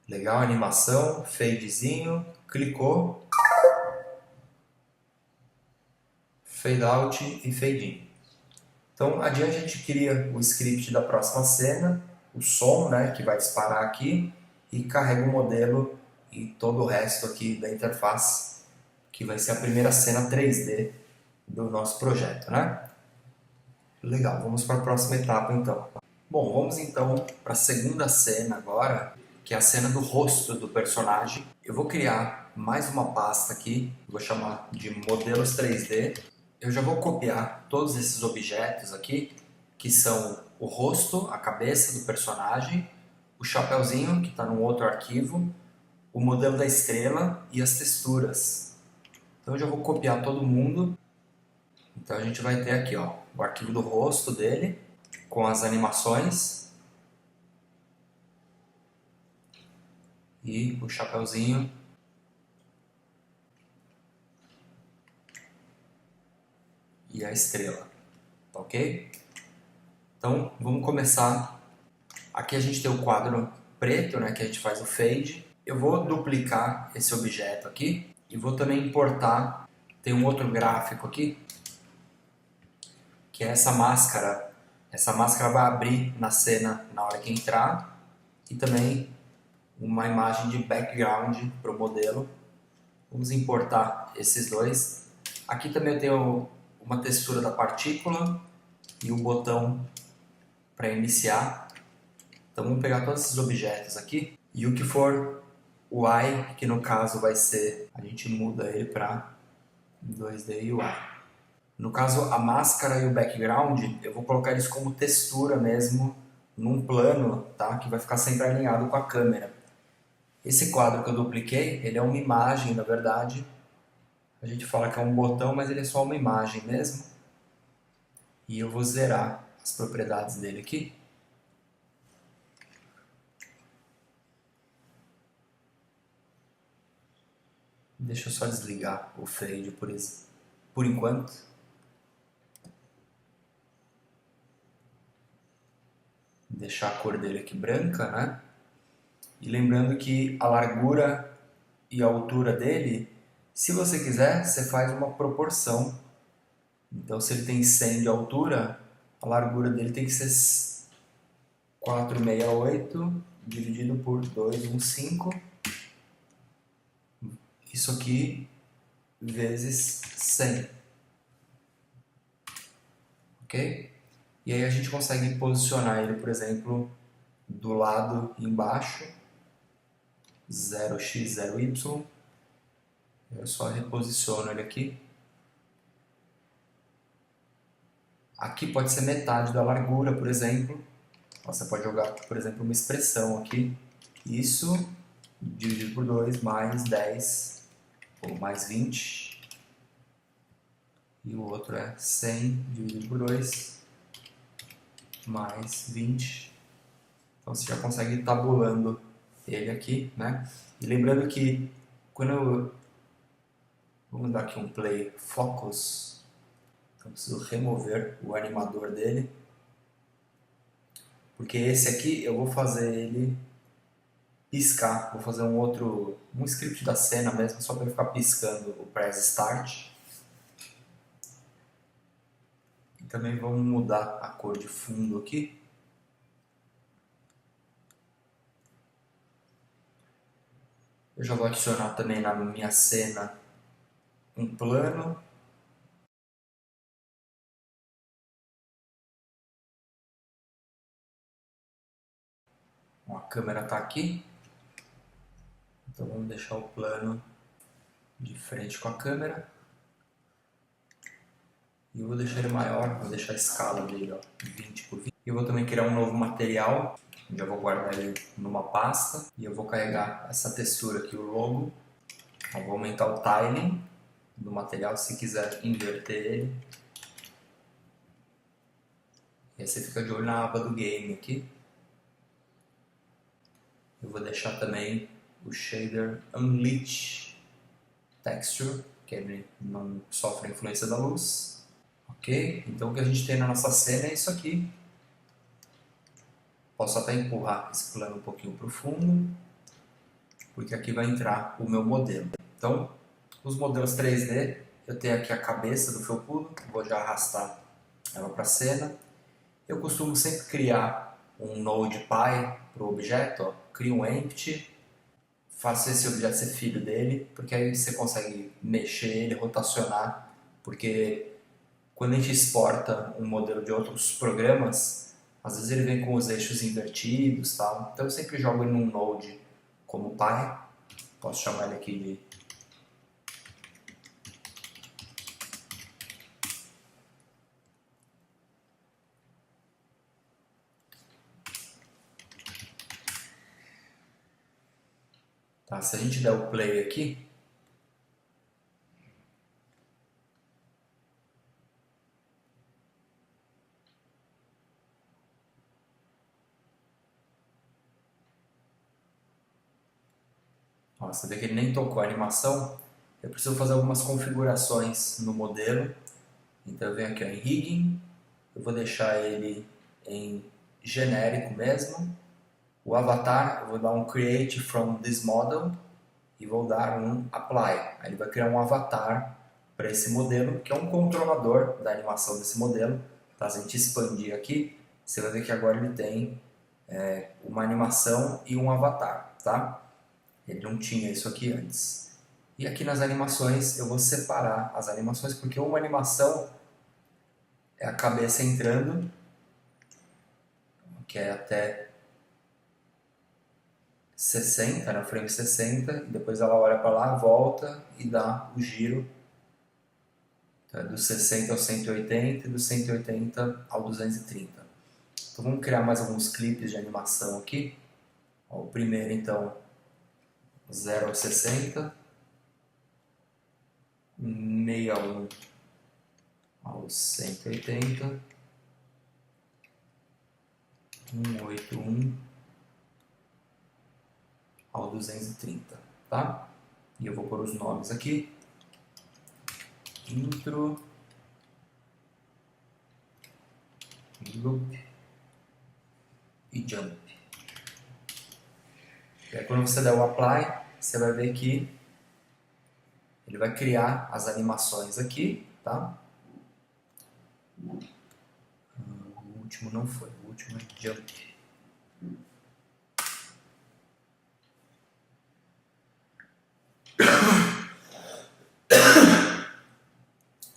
S1: Legal, animação, fadezinho, clicou, fade out e fade in. Então adiante a gente cria o script da próxima cena, o som, né, que vai disparar aqui, e carrega o modelo e todo o resto aqui da interface, que vai ser a primeira cena 3D do nosso projeto, né? Legal, vamos para a próxima etapa então. Bom, vamos então para a segunda cena agora, que é a cena do rosto do personagem. Eu vou criar mais uma pasta aqui, vou chamar de modelos 3D. Eu já vou copiar todos esses objetos aqui, que são o rosto, a cabeça do personagem, o chapeuzinho, que está num outro arquivo, o modelo da estrela e as texturas. Então eu já vou copiar todo mundo. Então a gente vai ter aqui, ó, o arquivo do rosto dele, com as animações e o chapeuzinho e a estrela, tá ok? Então vamos começar. Aqui a gente tem o quadro preto, né, que a gente faz o fade. Eu vou duplicar esse objeto aqui e vou também importar. Tem um outro gráfico aqui, que é essa máscara. Essa máscara vai abrir na cena na hora que entrar, e também uma imagem de background para o modelo. Vamos importar esses dois. Aqui também eu tenho uma textura da partícula e o botão para iniciar. Então vamos pegar todos esses objetos aqui, e o que for o UI, que no caso vai ser, a gente muda ele para 2D UI. No caso, a máscara e o background, eu vou colocar eles como textura mesmo, num plano, tá? Que vai ficar sempre alinhado com a câmera. Esse quadro que eu dupliquei, ele é uma imagem, na verdade. A gente fala que é um botão, mas ele é só uma imagem mesmo. E eu vou zerar as propriedades dele aqui. Deixa eu só desligar o fade por enquanto. Deixar a cor dele aqui branca, né? E lembrando que a largura e a altura dele, se você quiser, você faz uma proporção. Então, se ele tem 100 de altura, a largura dele tem que ser 468 dividido por 215. Isso aqui vezes 100. Ok? E aí a gente consegue posicionar ele, por exemplo, do lado embaixo, 0x, 0y. Eu só reposiciono ele aqui. Aqui pode ser metade da largura, por exemplo. Você pode jogar, por exemplo, uma expressão aqui. Isso dividido por 2 mais 10 ou mais 20. E o outro é 100 dividido por 2 mais 20. Então você já consegue ir tabulando ele aqui, né? E lembrando que quando eu... Vamos dar aqui um play focus. Então preciso remover o animador dele. Porque esse aqui eu vou fazer ele piscar. Vou fazer um script da cena mesmo, só para ele ficar piscando o press start. E também vamos mudar a cor de fundo aqui. Eu já vou adicionar também na minha cena um plano. A câmera está aqui. Então vamos deixar o plano de frente com a câmera. E eu vou deixar ele maior, vou deixar a escala dele, ó, 20 por 20. E eu vou também criar um novo material. Já vou guardar ele numa pasta. E eu vou carregar essa textura aqui, o logo. Eu vou aumentar o tiling do material, se quiser inverter ele. E aí você fica de olho na aba do game aqui. Eu vou deixar também o shader Unleash Texture, que ele não sofre a influência da luz. Ok? Então o que a gente tem na nossa cena é isso aqui. Posso até empurrar esse plano um pouquinho para o fundo, porque aqui vai entrar o meu modelo. Então, os modelos 3D, eu tenho aqui a cabeça do felpudo, vou já arrastar ela para a cena. Eu costumo sempre criar um node py para o objeto, ó. Crio um empty, faço esse objeto ser filho dele, porque aí você consegue mexer ele, rotacionar, porque quando a gente exporta um modelo de outros programas, às vezes ele vem com os eixos invertidos, tal. Então eu sempre jogo ele num node como py, posso chamar ele aqui de tá, se a gente der o play aqui, ó, você vê que ele nem tocou a animação. Eu preciso fazer algumas configurações no modelo. Então eu venho aqui ó, em rigging, eu vou deixar ele em genérico mesmo. O avatar, eu vou dar um create from this model e vou dar um apply. Aí ele vai criar um avatar para esse modelo, que é um controlador da animação desse modelo. Tá? Se a gente expandir aqui, você vai ver que agora ele tem uma animação e um avatar. Tá? Ele não tinha isso aqui antes. E aqui nas animações eu vou separar as animações, porque uma animação é a cabeça entrando, que é até 60, na frame 60, e depois ela olha para lá, volta e dá o giro. Então, é do 60 ao 180 e do 180 ao 230. Então vamos criar mais alguns clipes de animação aqui. Ó, o primeiro então 0 ao 60, 61 ao 180, 181 ao 230, tá? E eu vou pôr os nomes aqui. Intro, loop e jump. E aí quando você der o apply, você vai ver que ele vai criar as animações aqui, tá? O último não foi, o último é jump.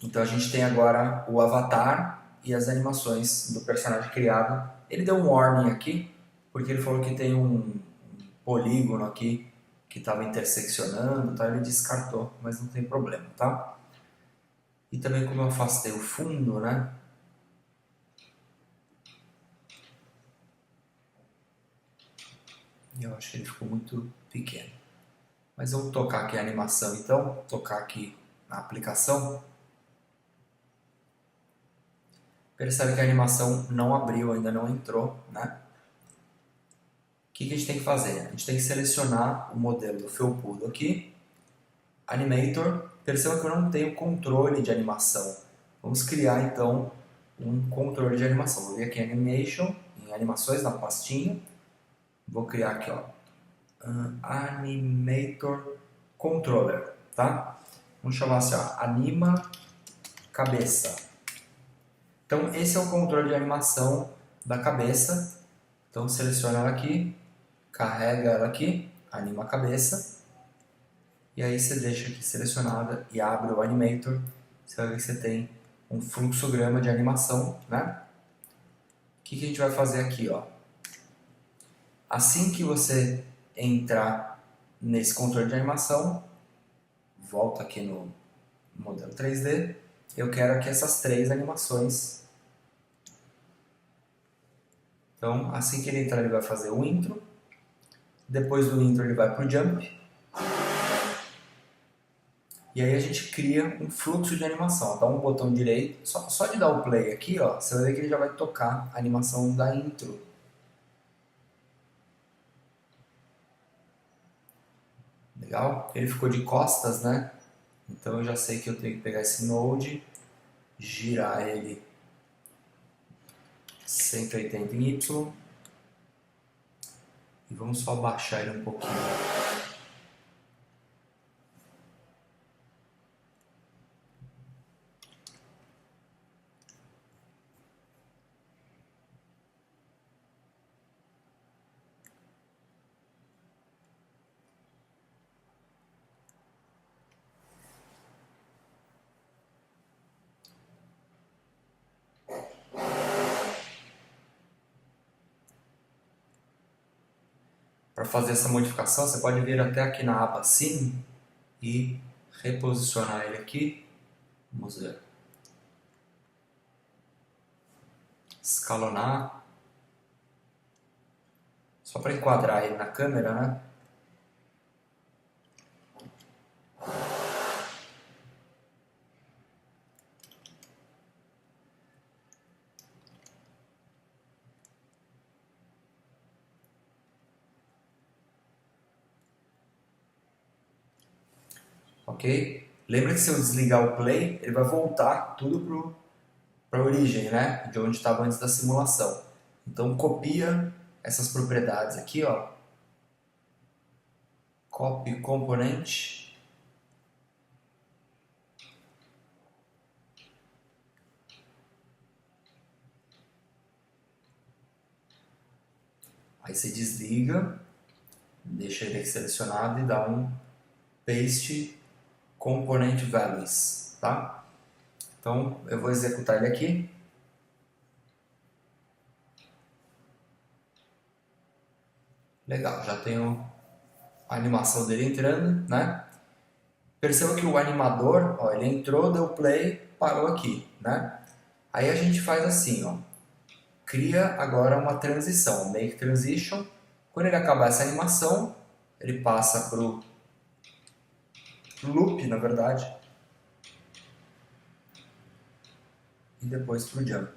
S1: Então a gente tem agora o avatar e as animações do personagem criado. Ele deu um warning aqui, porque ele falou que tem um polígono aqui que estava interseccionando, tá? Ele descartou, mas não tem problema, tá? E também como eu afastei o fundo, né? Eu acho que ele ficou muito pequeno. Mas eu vou tocar aqui a animação, então, tocar aqui na aplicação. Percebe que a animação não abriu, ainda não entrou, né? O que a gente tem que fazer? A gente tem que selecionar o modelo do felpudo aqui, Animator. Perceba que eu não tenho controle de animação. Vamos criar então um controle de animação. Vou vir aqui em Animation, em animações na pastinha. Vou criar aqui, ó, Animator Controller, tá? Vamos chamar assim, ó, Anima Cabeça. Então esse é o controle de animação da cabeça. Então seleciona ela aqui, carrega ela aqui, anima a cabeça. E aí você deixa aqui selecionada e abre o Animator. Você vai ver que você tem um fluxograma de animação, né? O que a gente vai fazer aqui, ó? Assim que você entrar nesse controle de animação, volta aqui no modelo 3D, eu quero aqui essas 3 animações. Então, assim que ele entrar, ele vai fazer o intro. Depois do intro, ele vai para o jump. E aí a gente cria um fluxo de animação. Dá um botão direito, só de dar o play aqui, ó, você vai ver que ele já vai tocar a animação da intro. Legal? Ele ficou de costas, né? Então eu já sei que eu tenho que pegar esse node, girar ele 180 em Y e vamos só baixar ele um pouquinho. Para fazer essa modificação, você pode vir até aqui na aba Sim e reposicionar ele aqui. Vamos ver. Escalonar. Só para enquadrar ele na câmera, né? Ok? Lembra que se eu desligar o play, ele vai voltar tudo para a origem, né? De onde estava antes da simulação. Então copia essas propriedades aqui, ó. Copy component. Aí você desliga, deixa ele aqui selecionado e dá um paste component values, tá? Então eu vou executar ele aqui. Legal, já tenho a animação dele entrando, né? Perceba que o animador, ó, ele entrou, deu play, parou aqui, né? Aí a gente faz assim, ó. Cria agora uma transição, make transition. Quando ele acabar essa animação, ele passa para o loop, na verdade, e depois para o jump.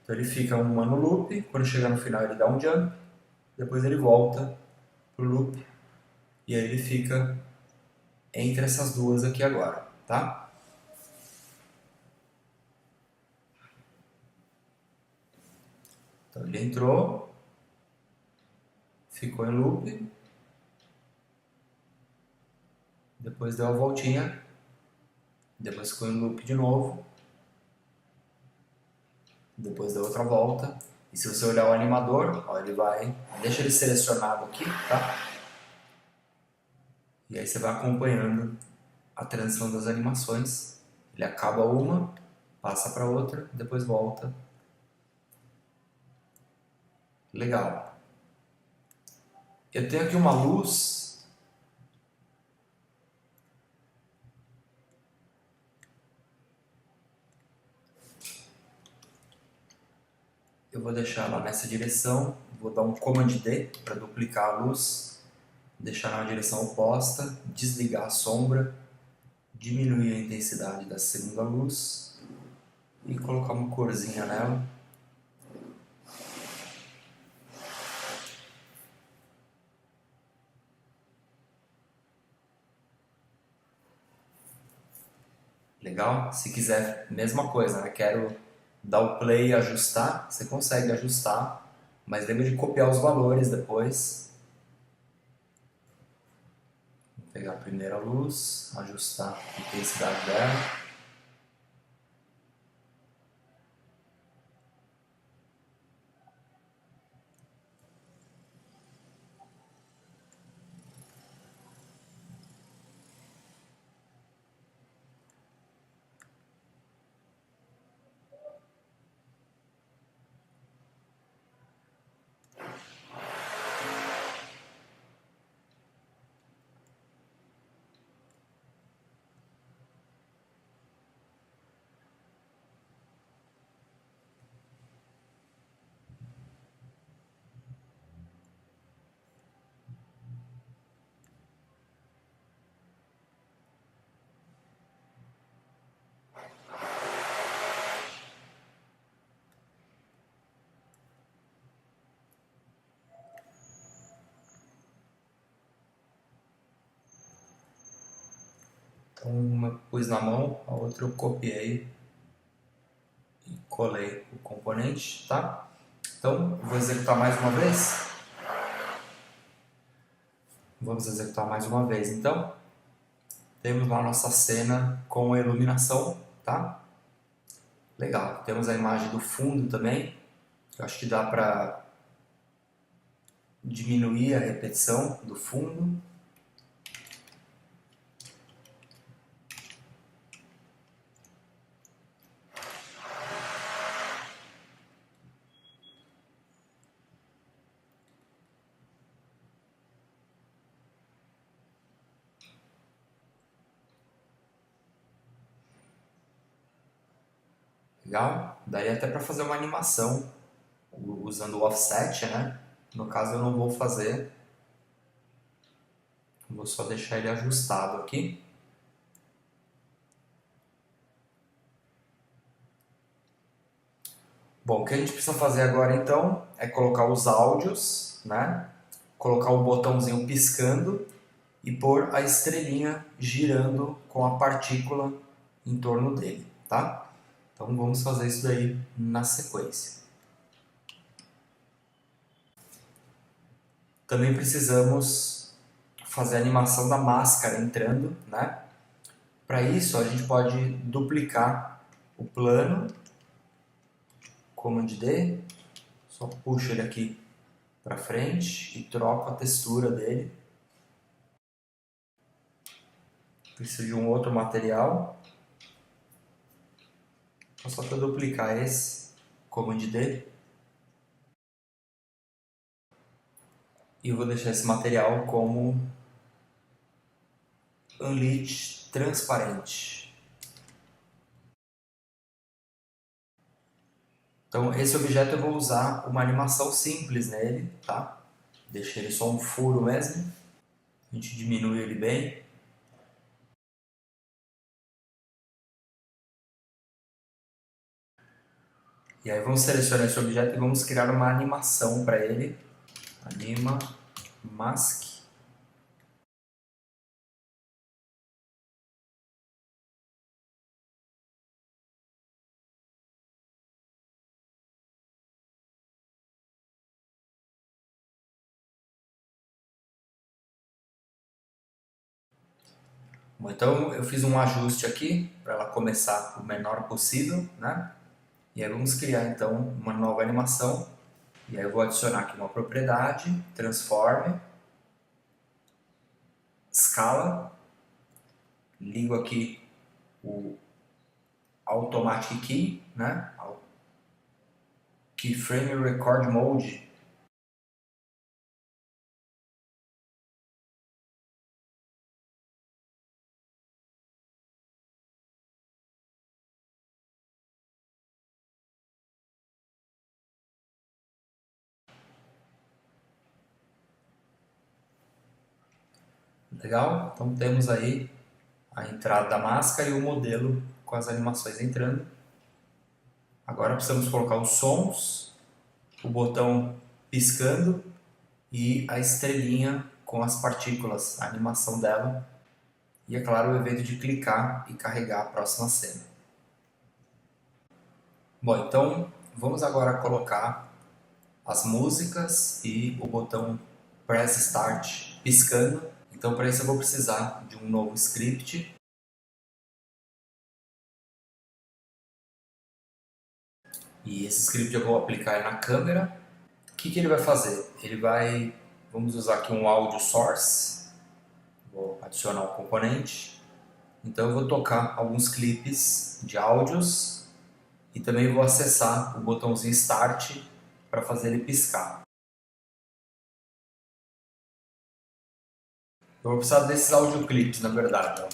S1: Então ele fica uma no loop, quando chegar no final ele dá um jump, depois ele volta para o loop, e aí ele fica entre essas duas aqui agora, tá? Então ele entrou, ficou em loop, depois deu a voltinha, depois ficou em loop de novo, depois deu outra volta. E se você olhar o animador, ó, ele vai, deixa ele selecionado aqui, tá? E aí você vai acompanhando a transição das animações. Ele acaba uma, passa para outra, depois volta. Legal. Eu tenho aqui uma luz. Eu vou deixar ela nessa direção. Vou dar um Command D para duplicar a luz. Deixar na direção oposta. Desligar a sombra. Diminuir a intensidade da segunda luz. E colocar uma corzinha nela. Legal? Se quiser, mesma coisa, né? Quero dar o play e ajustar, você consegue ajustar, mas lembra de copiar os valores depois. Vou pegar a primeira luz, ajustar a intensidade dela. Então uma eu pus na mão, a outra eu copiei e colei o componente, tá? Então, eu vou executar mais uma vez. Vamos executar mais uma vez, então. Temos lá a nossa cena com a iluminação, tá? Legal. Temos a imagem do fundo também. Eu acho que dá para diminuir a repetição do fundo. Legal? Daria até para fazer uma animação usando o offset, né? No caso eu não vou fazer. Vou só deixar ele ajustado aqui. Bom, o que a gente precisa fazer agora então é colocar os áudios, né? Colocar o botãozinho piscando e pôr a estrelinha girando com a partícula em torno dele, tá? Então vamos fazer isso daí na sequência. Também precisamos fazer a animação da máscara entrando, né? Para isso a gente pode duplicar o plano, Command D, só puxo ele aqui para frente e troco a textura dele. Preciso de um outro material. Só para duplicar esse, Command D. E eu vou deixar esse material como Unlit transparente. Então esse objeto eu vou usar uma animação simples nele, tá? Deixei ele só um furo mesmo. gente diminui ele bem. E aí vamos selecionar esse objeto e vamos criar uma animação para ele. Anima mask. Bom, então eu fiz um ajuste aqui para ela começar o menor possível, né? E aí vamos criar então uma nova animação. E aí eu vou adicionar aqui uma propriedade, transform, escala, ligo aqui o automatic key, né? Keyframe record mode. Legal? Então temos aí a entrada da máscara e o modelo com as animações entrando. Agora precisamos colocar os sons, o botão piscando e a estrelinha com as partículas, a animação dela. E é claro, o evento de clicar e carregar a próxima cena. Bom, então vamos agora colocar as músicas e o botão Press Start piscando. Então para isso eu vou precisar de um novo script. E esse script eu vou aplicar na câmera. O que ele vai fazer? Vamos usar aqui um audio source. Vou adicionar um componente. Então eu vou tocar alguns clipes de áudios e também vou acessar o botãozinho Start para fazer ele piscar. Eu vou precisar desses audioclips, na verdade. Ó.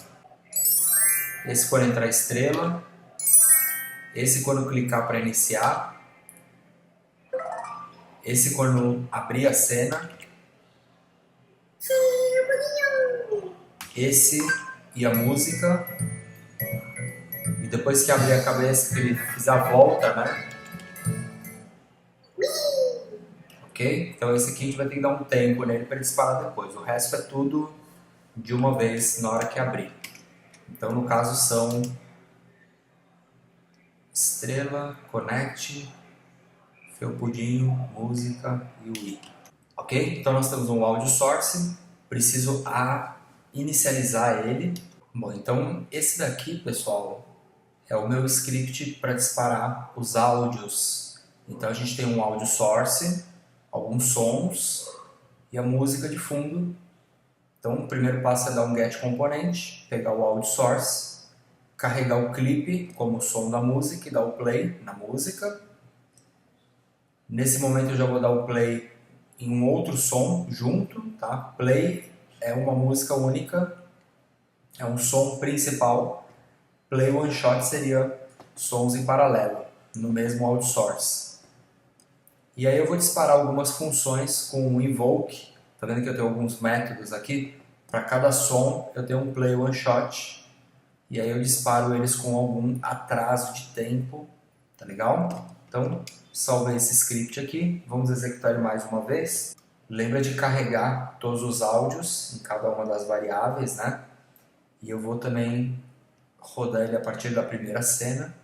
S1: Esse quando entrar a estrela, esse quando clicar para iniciar, esse quando abrir a cena, esse e a música, e depois que abrir a cabeça, que ele fizer a volta, né? Ok? Então esse aqui a gente vai ter que dar um tempo nele para ele disparar depois. O resto é tudo de uma vez na hora que abrir. Então no caso são estrela, connect, felpudinho, música e o i. Ok? Então nós temos um audio source, preciso inicializar ele. Bom, então esse daqui, pessoal, é o meu script para disparar os áudios. Então a gente tem um audio source, alguns sons e a música de fundo. Então o primeiro passo é dar um get componente, pegar o audio source, carregar o clipe como som da música e dar o play na música. Nesse momento eu já vou dar o play em um outro som junto, tá? Play é uma música única, é um som principal. Play one shot seria sons em paralelo, no mesmo audio source. E aí eu vou disparar algumas funções com o invoke. Tá vendo que eu tenho alguns métodos aqui? Para cada som eu tenho um play one shot. E aí eu disparo eles com algum atraso de tempo. Tá legal? Então, salvei esse script aqui. Vamos executar ele mais uma vez. Lembra de carregar todos os áudios em cada uma das variáveis, né? E eu vou também rodar ele a partir da primeira cena.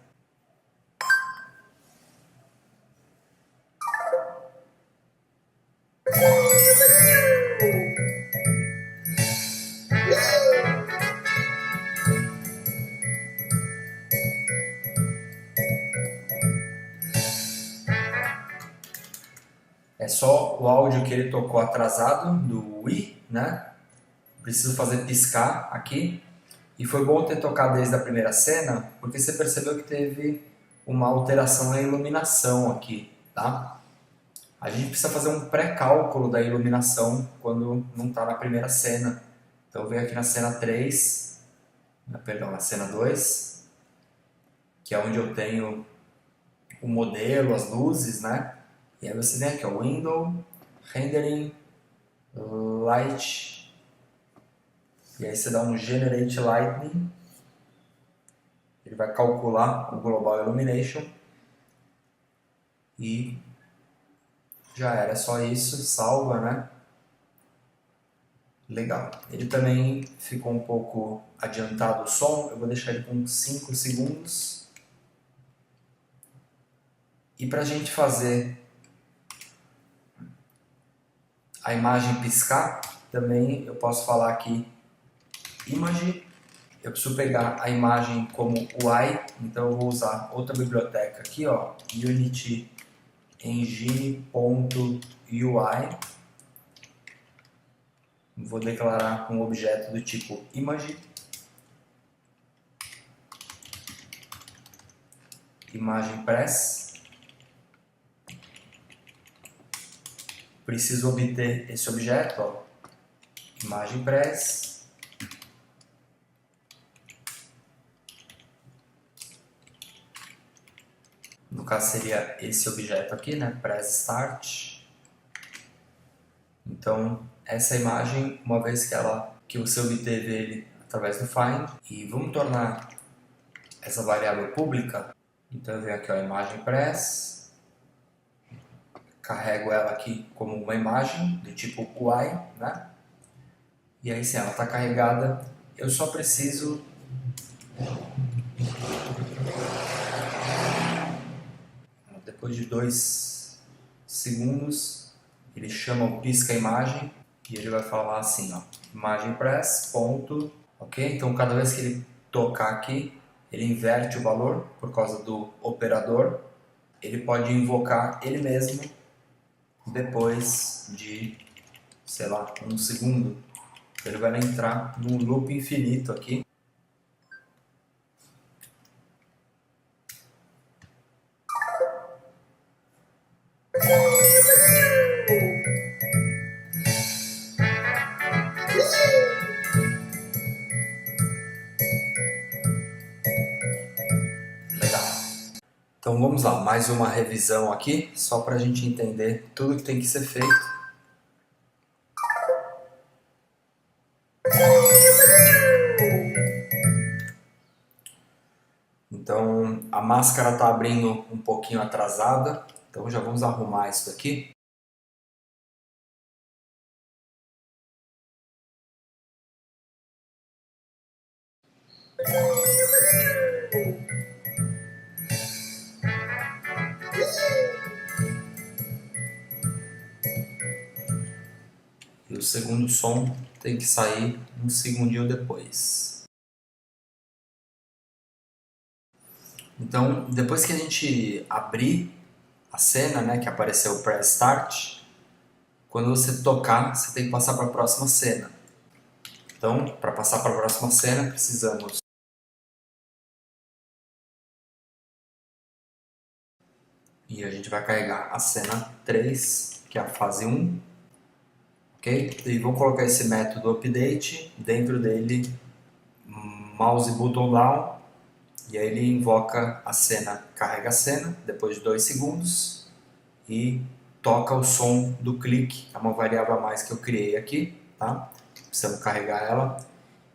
S1: É só o áudio que ele tocou atrasado do Wii, né? Preciso fazer piscar aqui. E foi bom ter tocado desde a primeira cena, porque você percebeu que teve uma alteração na iluminação aqui, tá? A gente precisa fazer um pré-cálculo da iluminação quando não está na primeira cena. Então eu venho aqui na cena 3, perdão, na cena 2, que é onde eu tenho o modelo, as luzes, né? E aí você vem aqui, ó, Window, Rendering, Light, E aí você dá um Generate Lightning, ele vai calcular o Global Illumination e já era, só isso, salva, né? Legal. Ele também ficou um pouco adiantado o som, eu vou deixar ele com 5 segundos. E para a gente fazer a imagem piscar, também eu posso falar aqui Image. Eu preciso pegar a imagem como UI, então eu vou usar outra biblioteca aqui, ó, Unity Engine.ui. Vou declarar um objeto do tipo image, imagem press. Preciso obter esse objeto, ó, imagem press. No caso seria esse objeto aqui, né? Press start. Então essa imagem, uma vez que você obteve ele através do find, e vamos tornar essa variável pública. Então eu venho aqui, ó, imagem press, carrego ela aqui como uma imagem do tipo UI, né? E aí sim, ela está carregada. Eu só preciso depois de 2 segundos, ele chama o pisca imagem e ele vai falar assim, ó, imagem press, ponto, ok? Então cada vez que ele tocar aqui, ele inverte o valor por causa do operador. Ele pode invocar ele mesmo depois de, sei lá, 1 segundo. Ele vai entrar num loop infinito aqui. Legal. Então vamos lá, mais uma revisão aqui, só para a gente entender tudo que tem que ser feito. Então a máscara está abrindo um pouquinho atrasada, então já vamos arrumar isso daqui. E o segundo som tem que sair um segundinho depois. Então, depois que a gente abrir a cena, né, que apareceu o Press Start, quando você tocar, você tem que passar para a próxima cena. Então, para passar para a próxima cena, precisamos e a gente vai carregar a cena 3, que é a fase 1, ok? E vou colocar esse método update, dentro dele mouse button down, e aí ele invoca a cena, carrega a cena, depois de 2 segundos, e toca o som do clique, é uma variável a mais que eu criei aqui, tá? Precisamos carregar ela.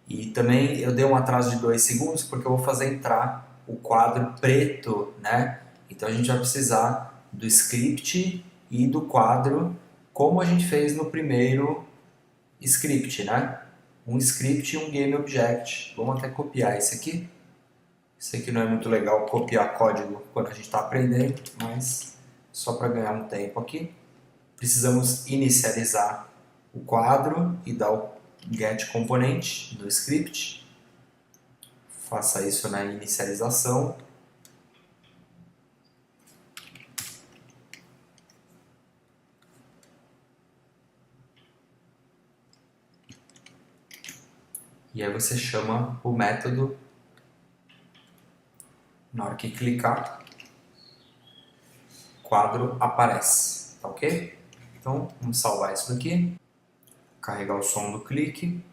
S1: E também eu dei um atraso de 2 segundos porque eu vou fazer entrar o quadro preto, né? Então a gente vai precisar do script e do quadro, como a gente fez no primeiro script, né? Um script e um game object. Vamos até copiar esse aqui. Sei que não é muito legal copiar código quando a gente está aprendendo, mas só para ganhar um tempo aqui. Precisamos inicializar o quadro e dar o get componente do script. Faça isso na inicialização. E aí você chama o método. Na hora que clicar, o quadro aparece, tá ok? Então vamos salvar isso daqui, carregar o som do clique.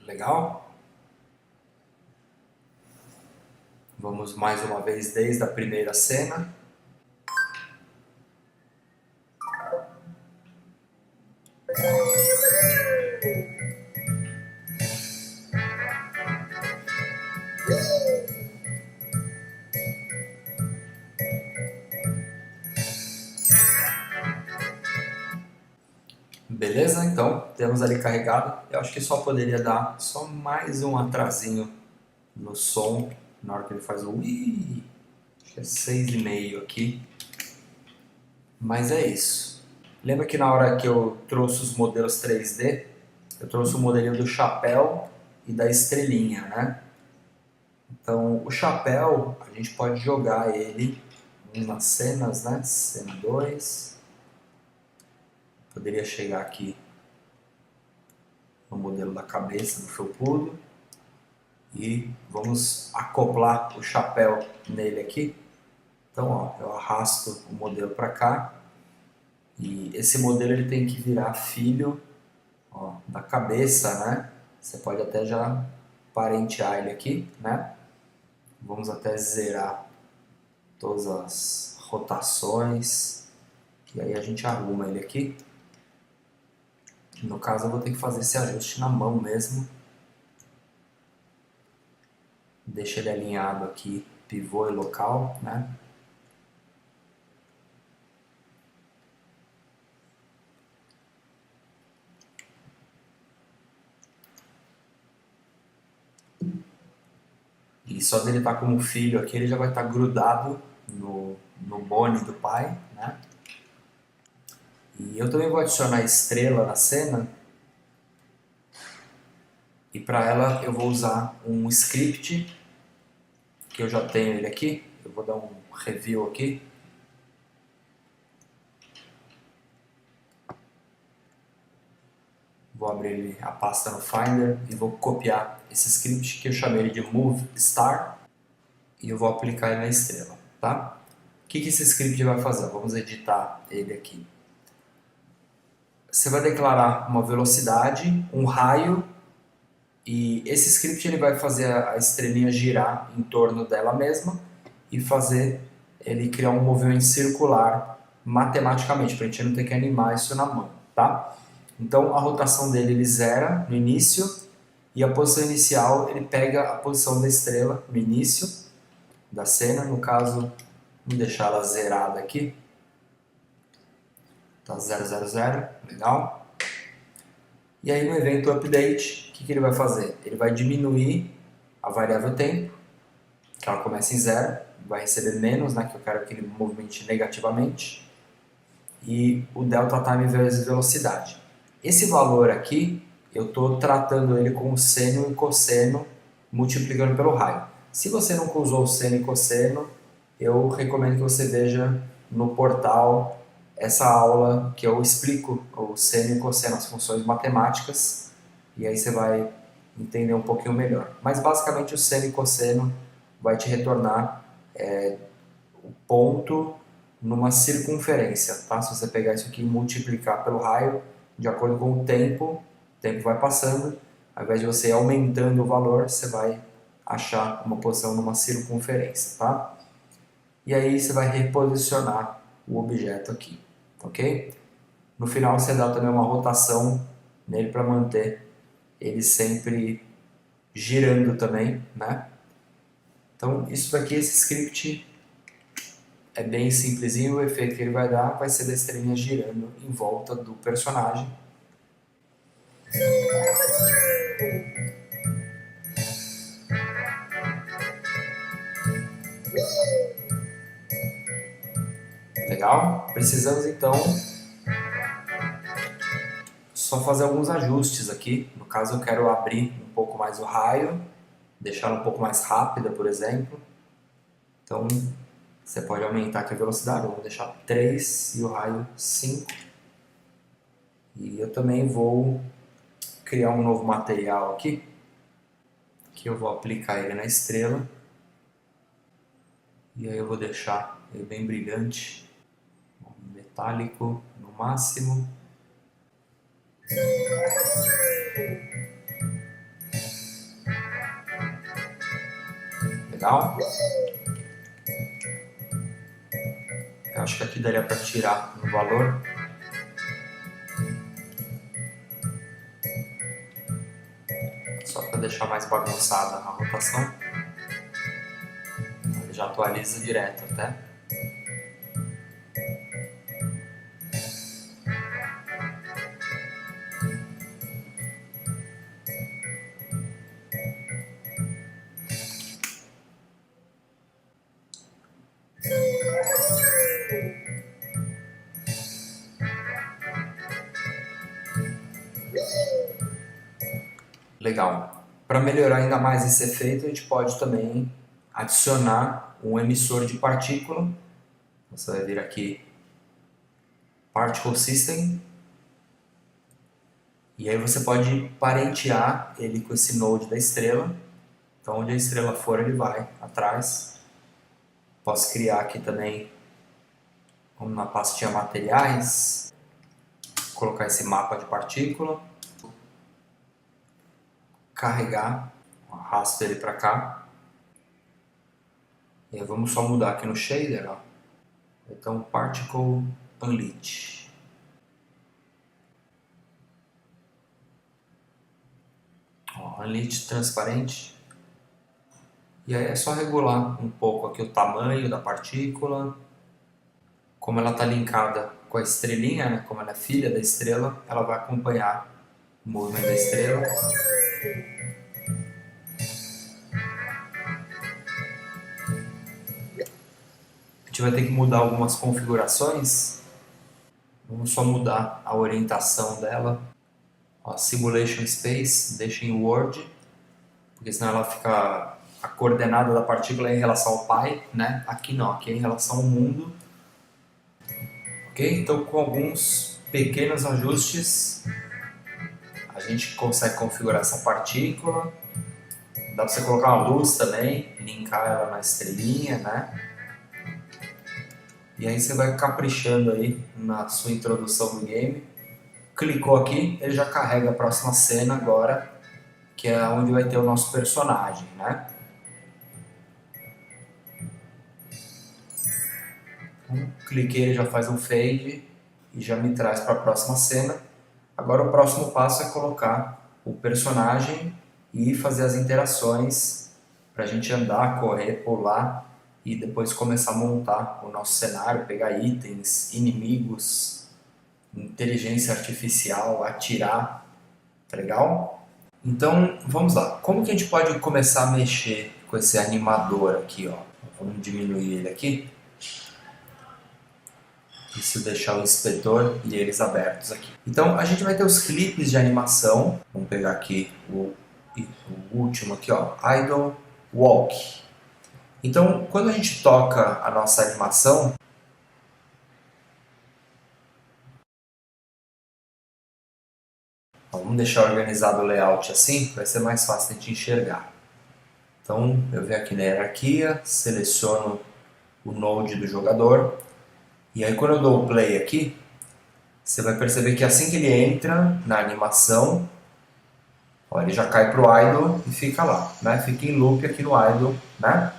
S1: Legal? Vamos mais uma vez desde a primeira cena. Beleza? Então, temos ali carregado. Eu acho que só poderia dar só mais um atrasinho no som, na hora que ele faz o ui. Acho que é 6,5 aqui. Mas é isso. Lembra que na hora que eu trouxe os modelos 3D, eu trouxe o modelinho do chapéu e da estrelinha, né? Então, o chapéu, a gente pode jogar ele nas cenas, né? Cena 2. Poderia chegar aqui no modelo da cabeça do felpudo e vamos acoplar o chapéu nele aqui. Então, ó, eu arrasto o modelo para cá e esse modelo ele tem que virar filho, ó, da cabeça, né? Você pode até já parentear ele aqui, né? Vamos até zerar todas as rotações e aí a gente arruma ele aqui. No caso eu vou ter que fazer esse ajuste na mão mesmo. Deixa ele alinhado aqui, pivô e local, né? E só dele estar como filho aqui, ele já vai estar grudado no bone do pai, né? E eu também vou adicionar estrela na cena. E para ela eu vou usar um script, que eu já tenho ele aqui. Eu vou dar um review aqui. Vou abrir a pasta no Finder e vou copiar esse script que eu chamei ele de Move Star. E eu vou aplicar ele na estrela, tá? O que esse script vai fazer? Vamos editar ele aqui. Você vai declarar uma velocidade, um raio, e esse script ele vai fazer a estrelinha girar em torno dela mesma e fazer ele criar um movimento circular matematicamente, para a gente não ter que animar isso na mão, tá? Então a rotação dele ele zera no início e a posição inicial ele pega a posição da estrela no início da cena, no caso, vamos deixar ela zerada aqui. Tá 000, legal. E aí no evento update, o que ele vai fazer? Ele vai diminuir a variável tempo, que ela começa em 0, vai receber menos, né, que eu quero que ele movimente negativamente, e o delta time vezes velocidade. Esse valor aqui, eu estou tratando ele com seno e cosseno, multiplicando pelo raio. Se você nunca usou seno e cosseno, eu recomendo que você veja no portal essa aula que eu explico o seno e cosseno, as funções matemáticas, e aí você vai entender um pouquinho melhor. Mas basicamente o seno e cosseno vai te retornar o ponto numa circunferência, tá? Se você pegar isso aqui e multiplicar pelo raio, de acordo com o tempo vai passando, ao invés de você ir aumentando o valor, você vai achar uma posição numa circunferência, tá? E aí você vai reposicionar o objeto aqui, ok? No final você dá também uma rotação nele para manter ele sempre girando também, né? Então isso daqui, esse script é bem simplesinho, o efeito que ele vai dar vai ser da estrelinha girando em volta do personagem. Legal? Precisamos então só fazer alguns ajustes aqui. No caso eu quero abrir um pouco mais o raio, deixá-la um pouco mais rápida, por exemplo. Então você pode aumentar aqui a velocidade, vamos deixar 3 e o raio 5. E eu também vou criar um novo material aqui, que eu vou aplicar ele na estrela. E aí eu vou deixar ele bem brilhante, metálico no máximo. Legal? acho que aqui daria para tirar no valor. Só para deixar mais bagunçada a rotação. Ele já atualiza direto até. Legal. Para melhorar ainda mais esse efeito, a gente pode também adicionar um emissor de partícula. Você vai vir aqui, Particle System, e aí você pode parentear ele com esse node da estrela. Então, onde a estrela for, ele vai atrás. Posso criar aqui também, como na pastinha materiais, colocar esse mapa de partícula, carregar, arrasto ele para cá. E aí vamos só mudar aqui no shader, ó. Então, Particle Unleash. Ó, Unleash transparente. E aí é só regular um pouco aqui o tamanho da partícula. Como ela está linkada com a estrelinha, né? Como ela é filha da estrela, ela vai acompanhar o movimento da estrela. A gente vai ter que mudar algumas configurações. Vamos só mudar a orientação dela. Ó, Simulation Space, deixa em Word, porque senão ela fica a coordenada da partícula em relação ao pai, né? Aqui não, aqui é em relação ao mundo. Ok? Então, com alguns pequenos ajustes, a gente consegue configurar essa partícula. Dá para você colocar uma luz também, linkar ela na estrelinha, né? E aí você vai caprichando aí na sua introdução do game. Clicou aqui, ele já carrega a próxima cena agora, que é onde vai ter o nosso personagem, né? Então, cliquei, ele já faz um fade e já me traz para a próxima cena. Agora o próximo passo é colocar o personagem e fazer as interações para a gente andar, correr, pular e depois começar a montar o nosso cenário, pegar itens, inimigos, inteligência artificial, atirar, tá legal? Então vamos lá, como que a gente pode começar a mexer com esse animador aqui, ó? Vamos diminuir ele aqui. E se eu deixar o inspetor e eles abertos aqui. Então a gente vai ter os clipes de animação. Vamos pegar aqui o último aqui, ó, Idle Walk. Então quando a gente toca a nossa animação, vamos deixar organizado o layout assim, vai ser mais fácil de a gente enxergar. Então eu venho aqui na hierarquia, seleciono o node do jogador. E aí quando eu dou o play aqui, você vai perceber que assim que ele entra na animação, ó, ele já cai para o idle e fica lá, né? Fica em loop aqui no idle, né?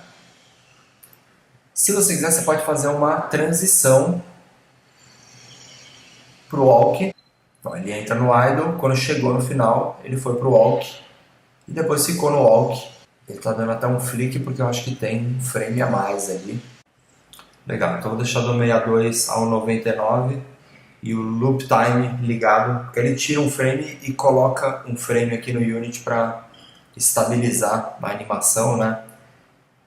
S1: Se você quiser, você pode fazer uma transição para o walk. Então, ele entra no idle, quando chegou no final, ele foi para o walk e depois ficou no walk. Ele está dando até um flick porque eu acho que tem um frame a mais ali. Legal, então vou deixar do 62 ao 99 e o loop time ligado, porque ele tira um frame e coloca um frame aqui no Unity para estabilizar a animação, né?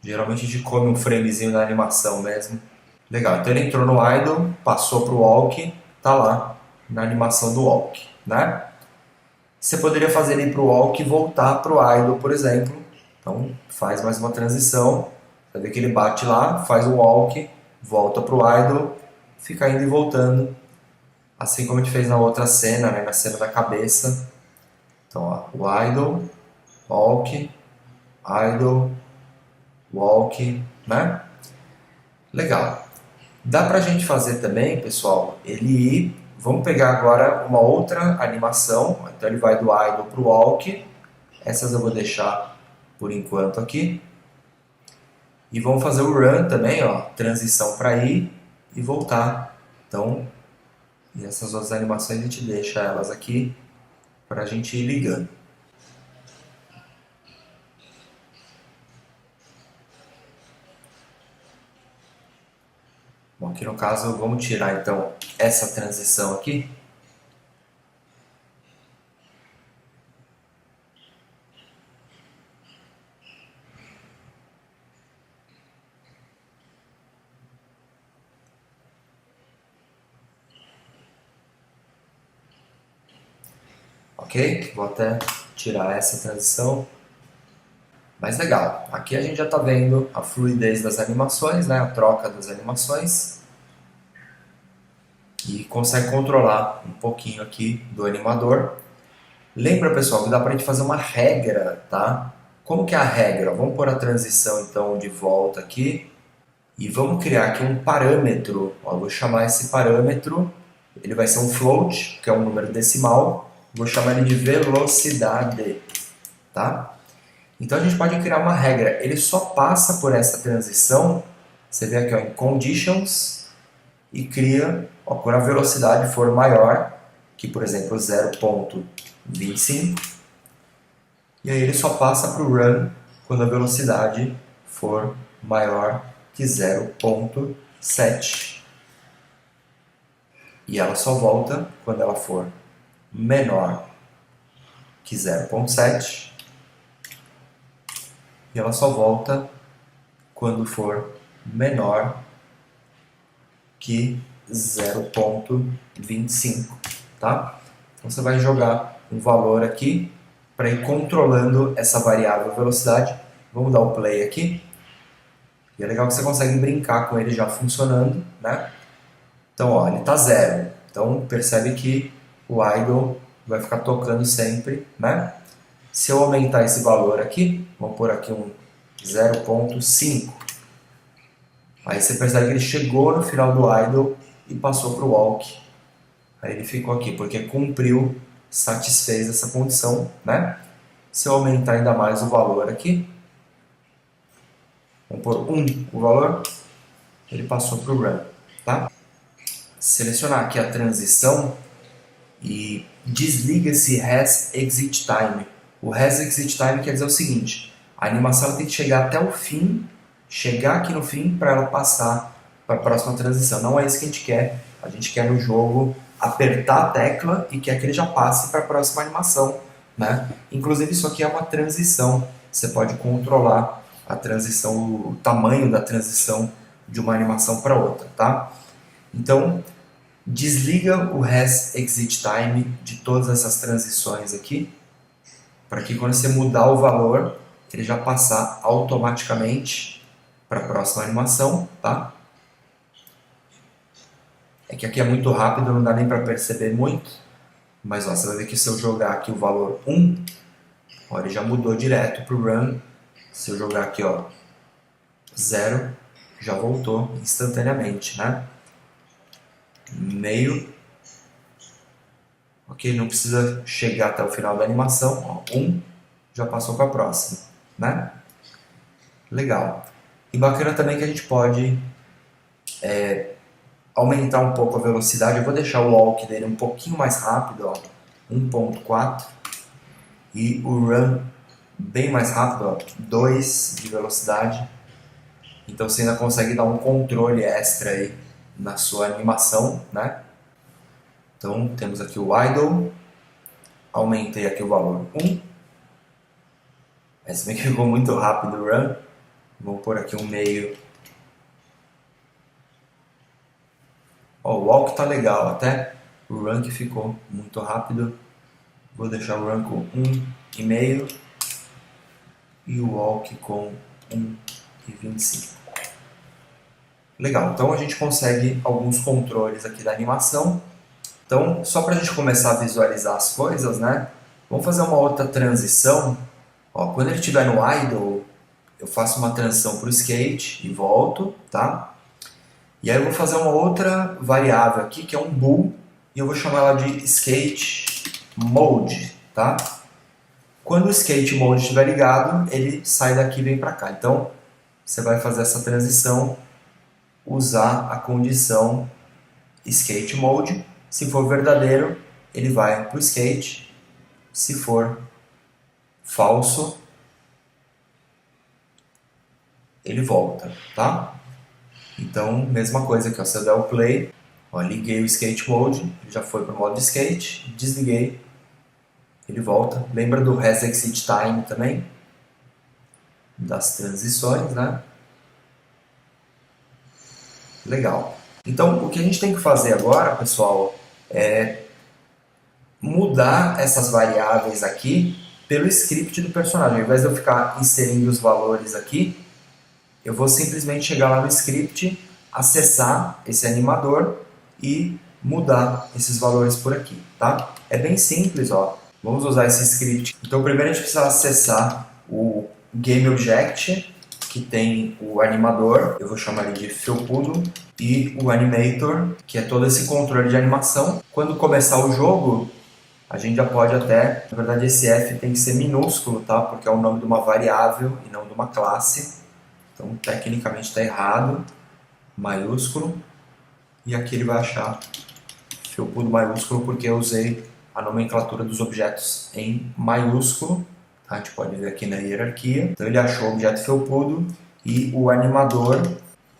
S1: Geralmente a gente come um framezinho na animação mesmo. Legal, então ele entrou no idle, passou para o walk, tá lá na animação do walk, né? Você poderia fazer ele para o walk e voltar para o idle, por exemplo. Então faz mais uma transição, você vê que ele bate lá, faz o walk, volta para o idle, fica indo e voltando, assim como a gente fez na outra cena, né, na cena da cabeça. Então, ó, o idle, walk, idle, walk, né? Legal. Dá pra gente fazer também, pessoal, ele ir, vamos pegar agora uma outra animação, então ele vai do idle para o walk, essas eu vou deixar por enquanto aqui. E vamos fazer o run também, ó, transição para ir, e voltar. Então, e essas outras animações a gente deixa elas aqui para a gente ir ligando. Bom, aqui no caso, vamos tirar então essa transição aqui. Ok? Vou até tirar essa transição. Mas legal, aqui a gente já está vendo a fluidez das animações, né? A troca das animações. E consegue controlar um pouquinho aqui do animador. Lembra, pessoal, que dá para a gente fazer uma regra, tá? Como que é a regra? Vamos pôr a transição então de volta aqui. E vamos criar aqui um parâmetro. Ó, eu vou chamar esse parâmetro, ele vai ser um float, que é um número decimal. Vou chamar ele de velocidade, tá? Então a gente pode criar uma regra. Ele só passa por essa transição. Você vê aqui, ó, em Conditions, e cria, ó, quando a velocidade for maior que, por exemplo, 0,25. E aí ele só passa para o run quando a velocidade for maior que 0,7. E ela só volta quando ela for menor que 0,7. E ela só volta quando for menor que 0,25, tá? Então você vai jogar um valor aqui para ir controlando essa variável velocidade. Vamos dar o play aqui. E é legal que você consegue brincar com ele já funcionando, né? Então, ó, ele está 0. Então percebe que o idle vai ficar tocando sempre, né? Se eu aumentar esse valor aqui, vamos pôr aqui um 0,5. Aí você percebe que ele chegou no final do idle e passou para o walk. Aí ele ficou aqui, porque cumpriu, satisfez essa condição, né? Se eu aumentar ainda mais o valor aqui, vamos pôr 1 o valor, ele passou para o run, tá? Selecionar aqui a transição e desliga esse has exit time. O has exit time quer dizer o seguinte: a animação tem que chegar até o fim, chegar aqui no fim para ela passar para a próxima transição. Não é isso que a gente quer. A gente quer no jogo apertar a tecla e quer que ele já passe para a próxima animação, né? Inclusive isso aqui é uma transição. Você pode controlar a transição, o tamanho da transição de uma animação para outra, tá? Então desliga o has exit time de todas essas transições aqui, para que quando você mudar o valor, ele já passar automaticamente para a próxima animação, tá? É que aqui é muito rápido, não dá nem para perceber muito, mas ó, você vai ver que se eu jogar aqui o valor 1, ó, ele já mudou direto para o run. Se eu jogar aqui, ó, 0, já voltou instantaneamente, né? Meio. Ok, não precisa chegar até o final da animação. Ó, 1 já passou para a próxima, né? Legal. E bacana também que a gente pode aumentar um pouco a velocidade. Eu vou deixar o walk dele um pouquinho mais rápido, ó, 1.4, e o run bem mais rápido, ó, 2 de velocidade. Então você ainda consegue dar um controle extra aí na sua animação, né? Então temos aqui o idle, aumentei aqui o valor 1. Esse bem que ficou muito rápido o run. Vou pôr aqui um meio. Ó, o walk tá legal, até o run que ficou muito rápido. Vou deixar o run com 1,5 e o walk com 1,25. Legal, então a gente consegue alguns controles aqui da animação. Então, só para a gente começar a visualizar as coisas, né? Vamos fazer uma outra transição. Ó, quando ele estiver no idle, eu faço uma transição para o skate e volto, tá? E aí eu vou fazer uma outra variável aqui, que é um bool, e eu vou chamar ela de skate mode, tá? Quando o skate mode estiver ligado, ele sai daqui e vem para cá. Então, você vai fazer essa transição. usar a condição skate mode. Se for verdadeiro, ele vai para o skate. Se for falso, ele volta, tá? Então, mesma coisa aqui, ó, se eu der o play, ó, liguei o skate mode, ele já foi para o modo de skate, desliguei, ele volta. Lembra do Res Exit Time também? Das transições, né? Legal. Então, o que a gente tem que fazer agora, pessoal, é mudar essas variáveis aqui pelo script do personagem. Ao invés de eu ficar inserindo os valores aqui, eu vou simplesmente chegar lá no script, acessar esse animador e mudar esses valores por aqui, tá? É bem simples, ó. Vamos usar esse script. Então, primeiro a gente precisa acessar o GameObject, que tem o animador, eu vou chamar ele de felpudo, e o animator, que é todo esse controle de animação. Quando começar o jogo, a gente já pode até, na verdade esse F tem que ser minúsculo, tá? Porque é o nome de uma variável e não de uma classe. Então, tecnicamente está errado, maiúsculo, e aqui ele vai achar felpudo maiúsculo porque eu usei a nomenclatura dos objetos em maiúsculo. A gente pode ver aqui na hierarquia. Então ele achou o objeto felpudo e o animador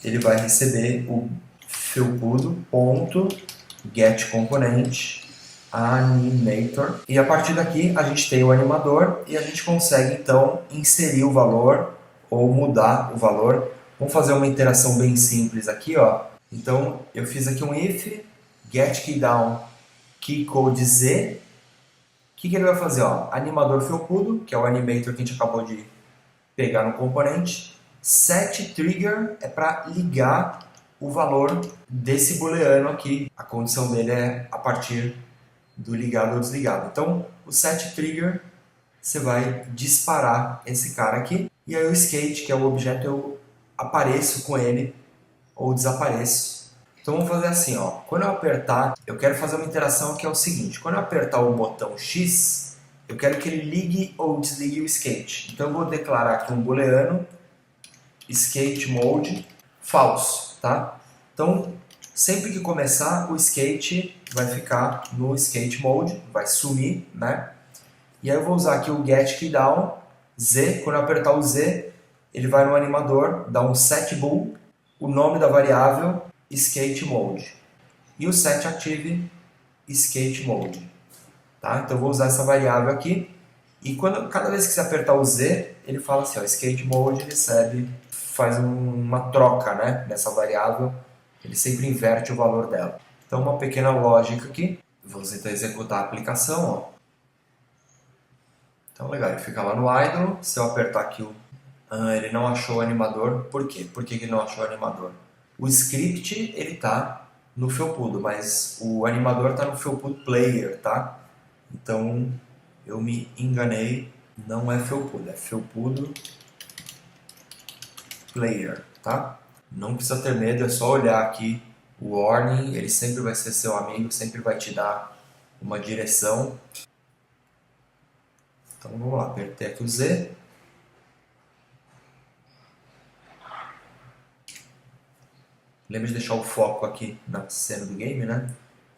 S1: ele vai receber o felpudo.getComponent animator. E a partir daqui a gente tem o animador e a gente consegue então inserir o valor ou mudar o valor. Vamos fazer uma interação bem simples aqui, ó. Então eu fiz aqui um if getKeyDown keyCode Z. O que ele vai fazer? Ó, animador felpudo, que é o animator que a gente acabou de pegar no componente. setTrigger é para ligar o valor desse booleano aqui. A condição dele é a partir do ligado ou desligado. Então, o setTrigger, você vai disparar esse cara aqui. E aí o skate, que é o objeto, eu apareço com ele ou desapareço. Então vamos fazer assim, ó. Quando eu apertar, eu quero fazer uma interação que é o seguinte. Quando eu apertar o botão X, eu quero que ele ligue ou desligue o skate. Então eu vou declarar aqui um booleano skate mode falso, tá? Então sempre que começar, o skate vai ficar no skate mode, vai sumir, né? E aí eu vou usar aqui o getKeyDown Z. Quando eu apertar o Z, ele vai no animador, dá um setBool, o nome da variável skate mode e o setActive skate mode, tá? Então eu vou usar essa variável aqui e cada vez que você apertar o Z, ele fala assim, ó, skate mode recebe, faz uma troca, né, nessa variável, ele sempre inverte o valor dela. Então uma pequena lógica aqui, vamos então executar a aplicação, ó. Então legal, ele fica lá no idle. Se eu apertar aqui ele não achou o animador. Por quê? Por que ele não achou o animador? O script ele tá no felpudo, mas o animador tá no felpudo player, tá? Então eu me enganei, não é felpudo, é felpudo player, tá? Não precisa ter medo, é só olhar aqui o warning, ele sempre vai ser seu amigo, sempre vai te dar uma direção. Então vamos lá, apertei aqui o Z. Lembra de deixar o foco aqui na cena do game, né?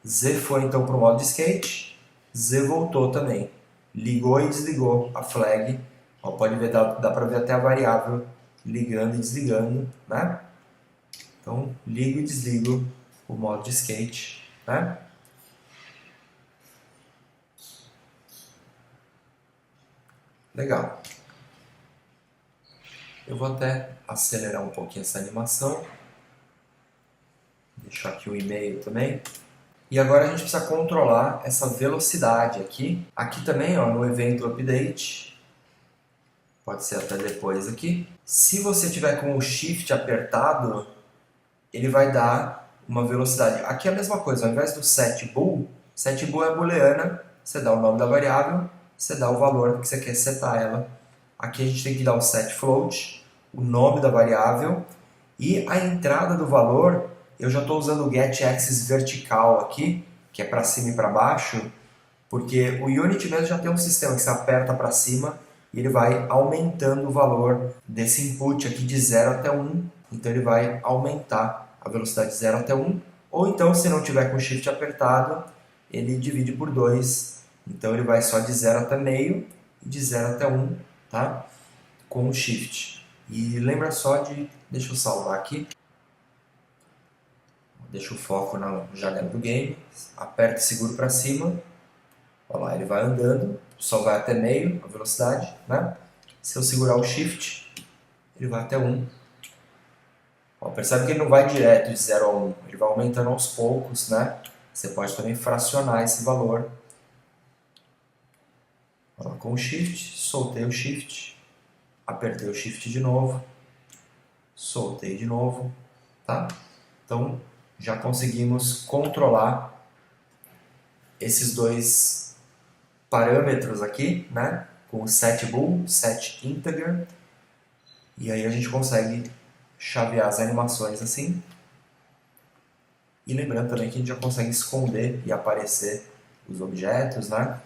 S1: Z foi então para o modo de skate. Z voltou também. Ligou e desligou a flag. Ó, pode ver, dá para ver até a variável ligando e desligando, né? Então, ligo e desligo o modo de skate, né? Legal. Eu vou até acelerar um pouquinho essa animação. Deixar aqui o e-mail também. E agora a gente precisa controlar essa velocidade aqui. Aqui também, ó, no evento update. Pode ser até depois aqui. Se você tiver com o shift apertado, ele vai dar uma velocidade. Aqui é a mesma coisa, ao invés do setBool é booleana, você dá o nome da variável, você dá o valor que você quer setar ela. Aqui a gente tem que dar o setFloat, o nome da variável, e a entrada do valor, eu já estou usando o getAxis vertical aqui, que é para cima e para baixo, porque o Unity mesmo já tem um sistema que você aperta para cima e ele vai aumentando o valor desse input aqui de 0 até 1. Então ele vai aumentar a velocidade de 0 até 1, ou então, se não tiver com o Shift apertado, ele divide por 2, então ele vai só de 0 até meio e de 0 até 1, tá? Com o Shift. E lembra só de, deixa eu salvar aqui, deixa o foco na janela do game, aperta e seguro para cima, olha lá, ele vai andando, só vai até meio a velocidade, né? Se eu segurar o Shift, ele vai até 1. Ó, percebe que ele não vai direto de 0 a 1, ele vai aumentando aos poucos, né? Você pode também fracionar esse valor. Ó, com o Shift, soltei o Shift, apertei o Shift de novo, soltei de novo, tá? Então, já conseguimos controlar esses dois parâmetros aqui, né? Com o setBool, setInteger, e aí a gente consegue chavear as animações assim. E lembrando também que a gente já consegue esconder e aparecer os objetos, né?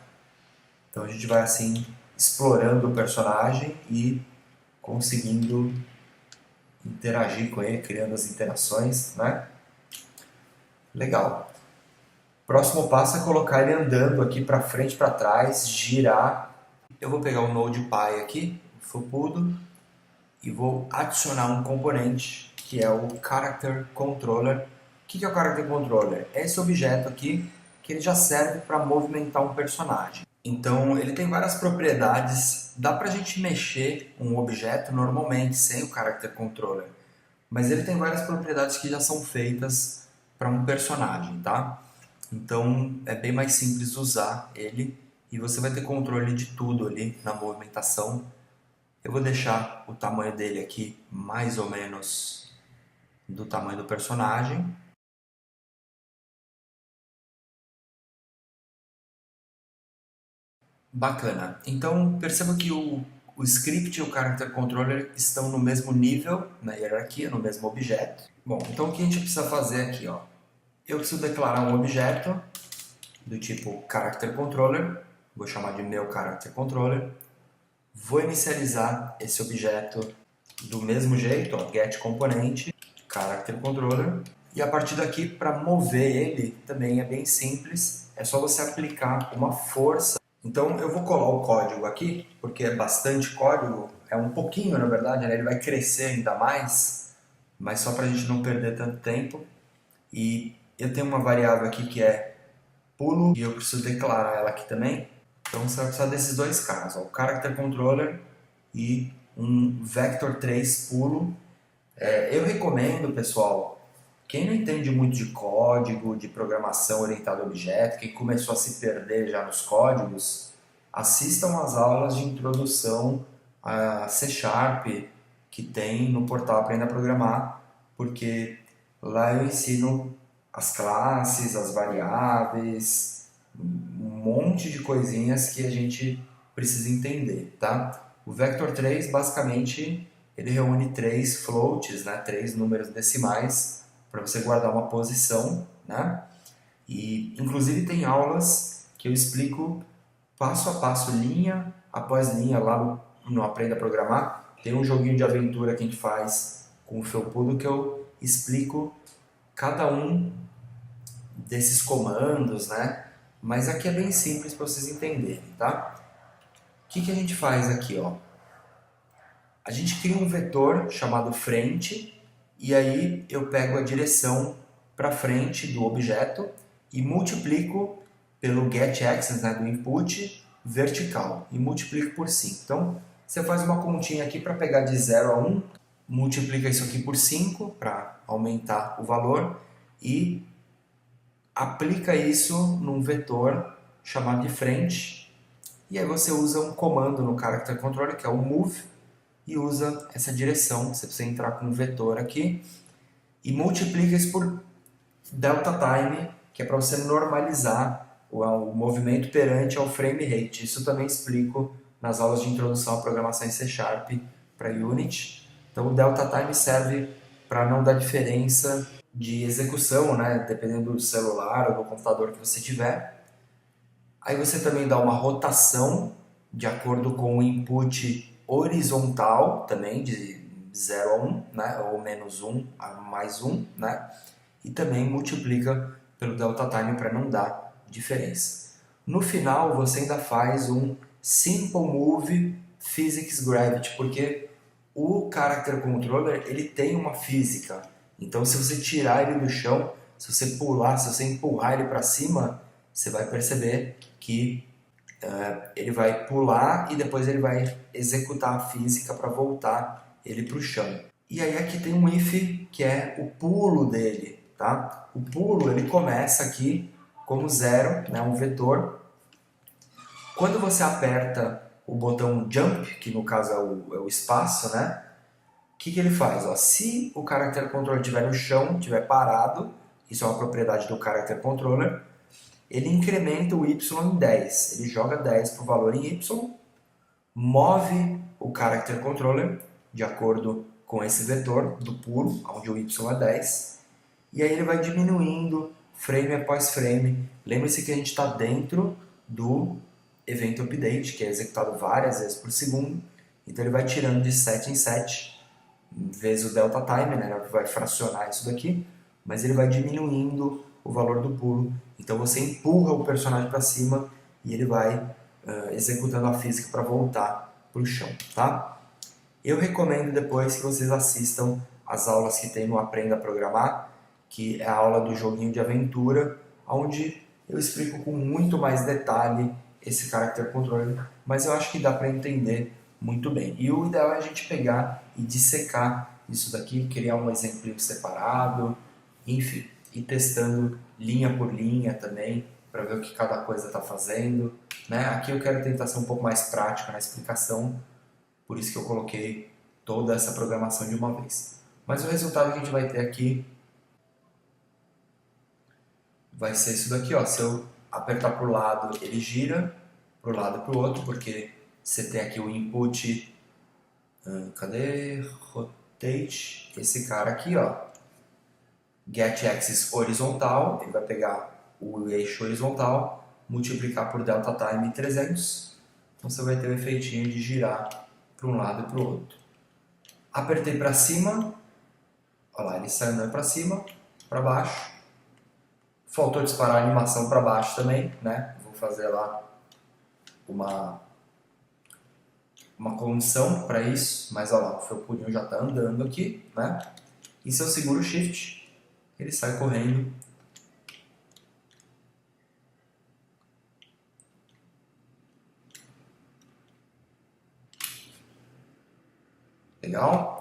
S1: Então a gente vai assim explorando o personagem e conseguindo interagir com ele, criando as interações, né? Legal. Próximo passo é colocar ele andando aqui para frente, para trás, girar. Eu vou pegar o NodePy aqui, o felpudo, e vou adicionar um componente que é o Character Controller. O que é o Character Controller? É esse objeto aqui que ele já serve para movimentar um personagem. Então ele tem várias propriedades, dá pra gente mexer um objeto normalmente sem o Character Controller, mas ele tem várias propriedades que já são feitas para um personagem, tá? Então é bem mais simples usar ele e você vai ter controle de tudo ali na movimentação. Eu vou deixar o tamanho dele aqui mais ou menos do tamanho do personagem. Bacana. Então perceba que o script e o character controller estão no mesmo nível, na hierarquia, no mesmo objeto. Bom, então o que a gente precisa fazer aqui, ó? Eu preciso declarar um objeto do tipo character controller, vou chamar de meu character controller. Vou inicializar esse objeto do mesmo jeito, ó, get componente, character controller. E a partir daqui, para mover ele, também é bem simples, é só você aplicar uma força. Então eu vou colar o código aqui, porque é bastante código, é um pouquinho na verdade, né? Ele vai crescer ainda mais, mas só para a gente não perder tanto tempo. E eu tenho uma variável aqui que é pulo, e eu preciso declarar ela aqui também. Então você vai precisar desses dois caras, ó, o character controller e um vector3 pulo. Eu recomendo, pessoal, quem não entende muito de código, de programação orientada a objeto, quem começou a se perder já nos códigos, assistam às aulas de introdução a C# que tem no portal Aprenda a Programar, porque lá eu ensino as classes, as variáveis, um monte de coisinhas que a gente precisa entender, tá? O vector3 basicamente ele reúne 3 floats, né? 3 números decimais para você guardar uma posição, né? E inclusive tem aulas que eu explico passo a passo, linha após linha, lá no Aprenda a Programar. Tem um joguinho de aventura que a gente faz com o felpudo que eu explico cada um desses comandos, né? Mas aqui é bem simples para vocês entenderem, tá? O que a gente faz aqui, ó? A gente cria um vetor chamado frente e aí eu pego a direção para frente do objeto e multiplico pelo getAxis, né, do input vertical e multiplico por 5. Então você faz uma continha aqui para pegar de 0 a 1, multiplica isso aqui por 5 para aumentar o valor e aplica isso num vetor chamado de frente. E aí você usa um comando no Character Controller, que é o move, e usa essa direção. Você precisa entrar com um vetor aqui e multiplica isso por delta time, que é para você normalizar o movimento perante ao frame rate. Isso também explico nas aulas de introdução à programação em C# para Unity. Então o delta time serve para não dar diferença de execução, né? Dependendo do celular ou do computador que você tiver. Aí você também dá uma rotação de acordo com o input horizontal também, 0 a 1, né? Ou menos 1 a mais 1, né? E também multiplica pelo delta time para não dar diferença. No final, você ainda faz um Simple Move Physics Gravity, porque o Character Controller ele tem uma física. Então, se você tirar ele do chão, se você pular, se você empurrar ele para cima, você vai perceber que ele vai pular e depois ele vai executar a física para voltar ele para o chão. E aí aqui tem um if, que é o pulo dele, tá? O pulo ele começa aqui como 0, né, um vetor. Quando você aperta o botão Jump, que no caso é o espaço, né? O que ele faz? Ó, se o Character Controller estiver no chão, estiver parado, isso é uma propriedade do Character Controller, ele incrementa o y em 10. Ele joga 10 para o valor em y, move o Character Controller de acordo com esse vetor do pulo, onde o y é 10, e aí ele vai diminuindo frame após frame. Lembre-se que a gente está dentro do evento update, que é executado várias vezes por segundo, então ele vai tirando de 7 em 7, vezes o delta time, né? Vai fracionar isso daqui, mas ele vai diminuindo o valor do pulo. Então você empurra o personagem para cima e ele vai executando a física para voltar para o chão, tá? Eu recomendo depois que vocês assistam as aulas que tem no Aprenda a Programar, que é a aula do joguinho de aventura, onde eu explico com muito mais detalhe esse Character Controller, mas eu acho que dá para entender muito bem. E o ideal é a gente pegar e dissecar isso daqui, criar um exemplo separado, enfim, e testando linha por linha também, para ver o que cada coisa está fazendo, né? Aqui eu quero tentar ser um pouco mais prático na explicação, por isso que eu coloquei toda essa programação de uma vez. Mas o resultado que a gente vai ter aqui vai ser isso daqui, ó. Se eu apertar para o lado, ele gira para o lado e para o outro, porque você tem aqui o input, cadê? Rotate, esse cara aqui, ó. Get axis horizontal, ele vai pegar o eixo horizontal, multiplicar por delta time 300, então você vai ter o efeitinho de girar para um lado e para o outro. Apertei para cima, olha lá, ele sai andando para cima, para baixo. Faltou disparar a animação para baixo também, né? Vou fazer lá uma condição para isso, mas olha lá, o felpudinho já está andando aqui, né? E se eu seguro o Shift, ele sai correndo. Legal?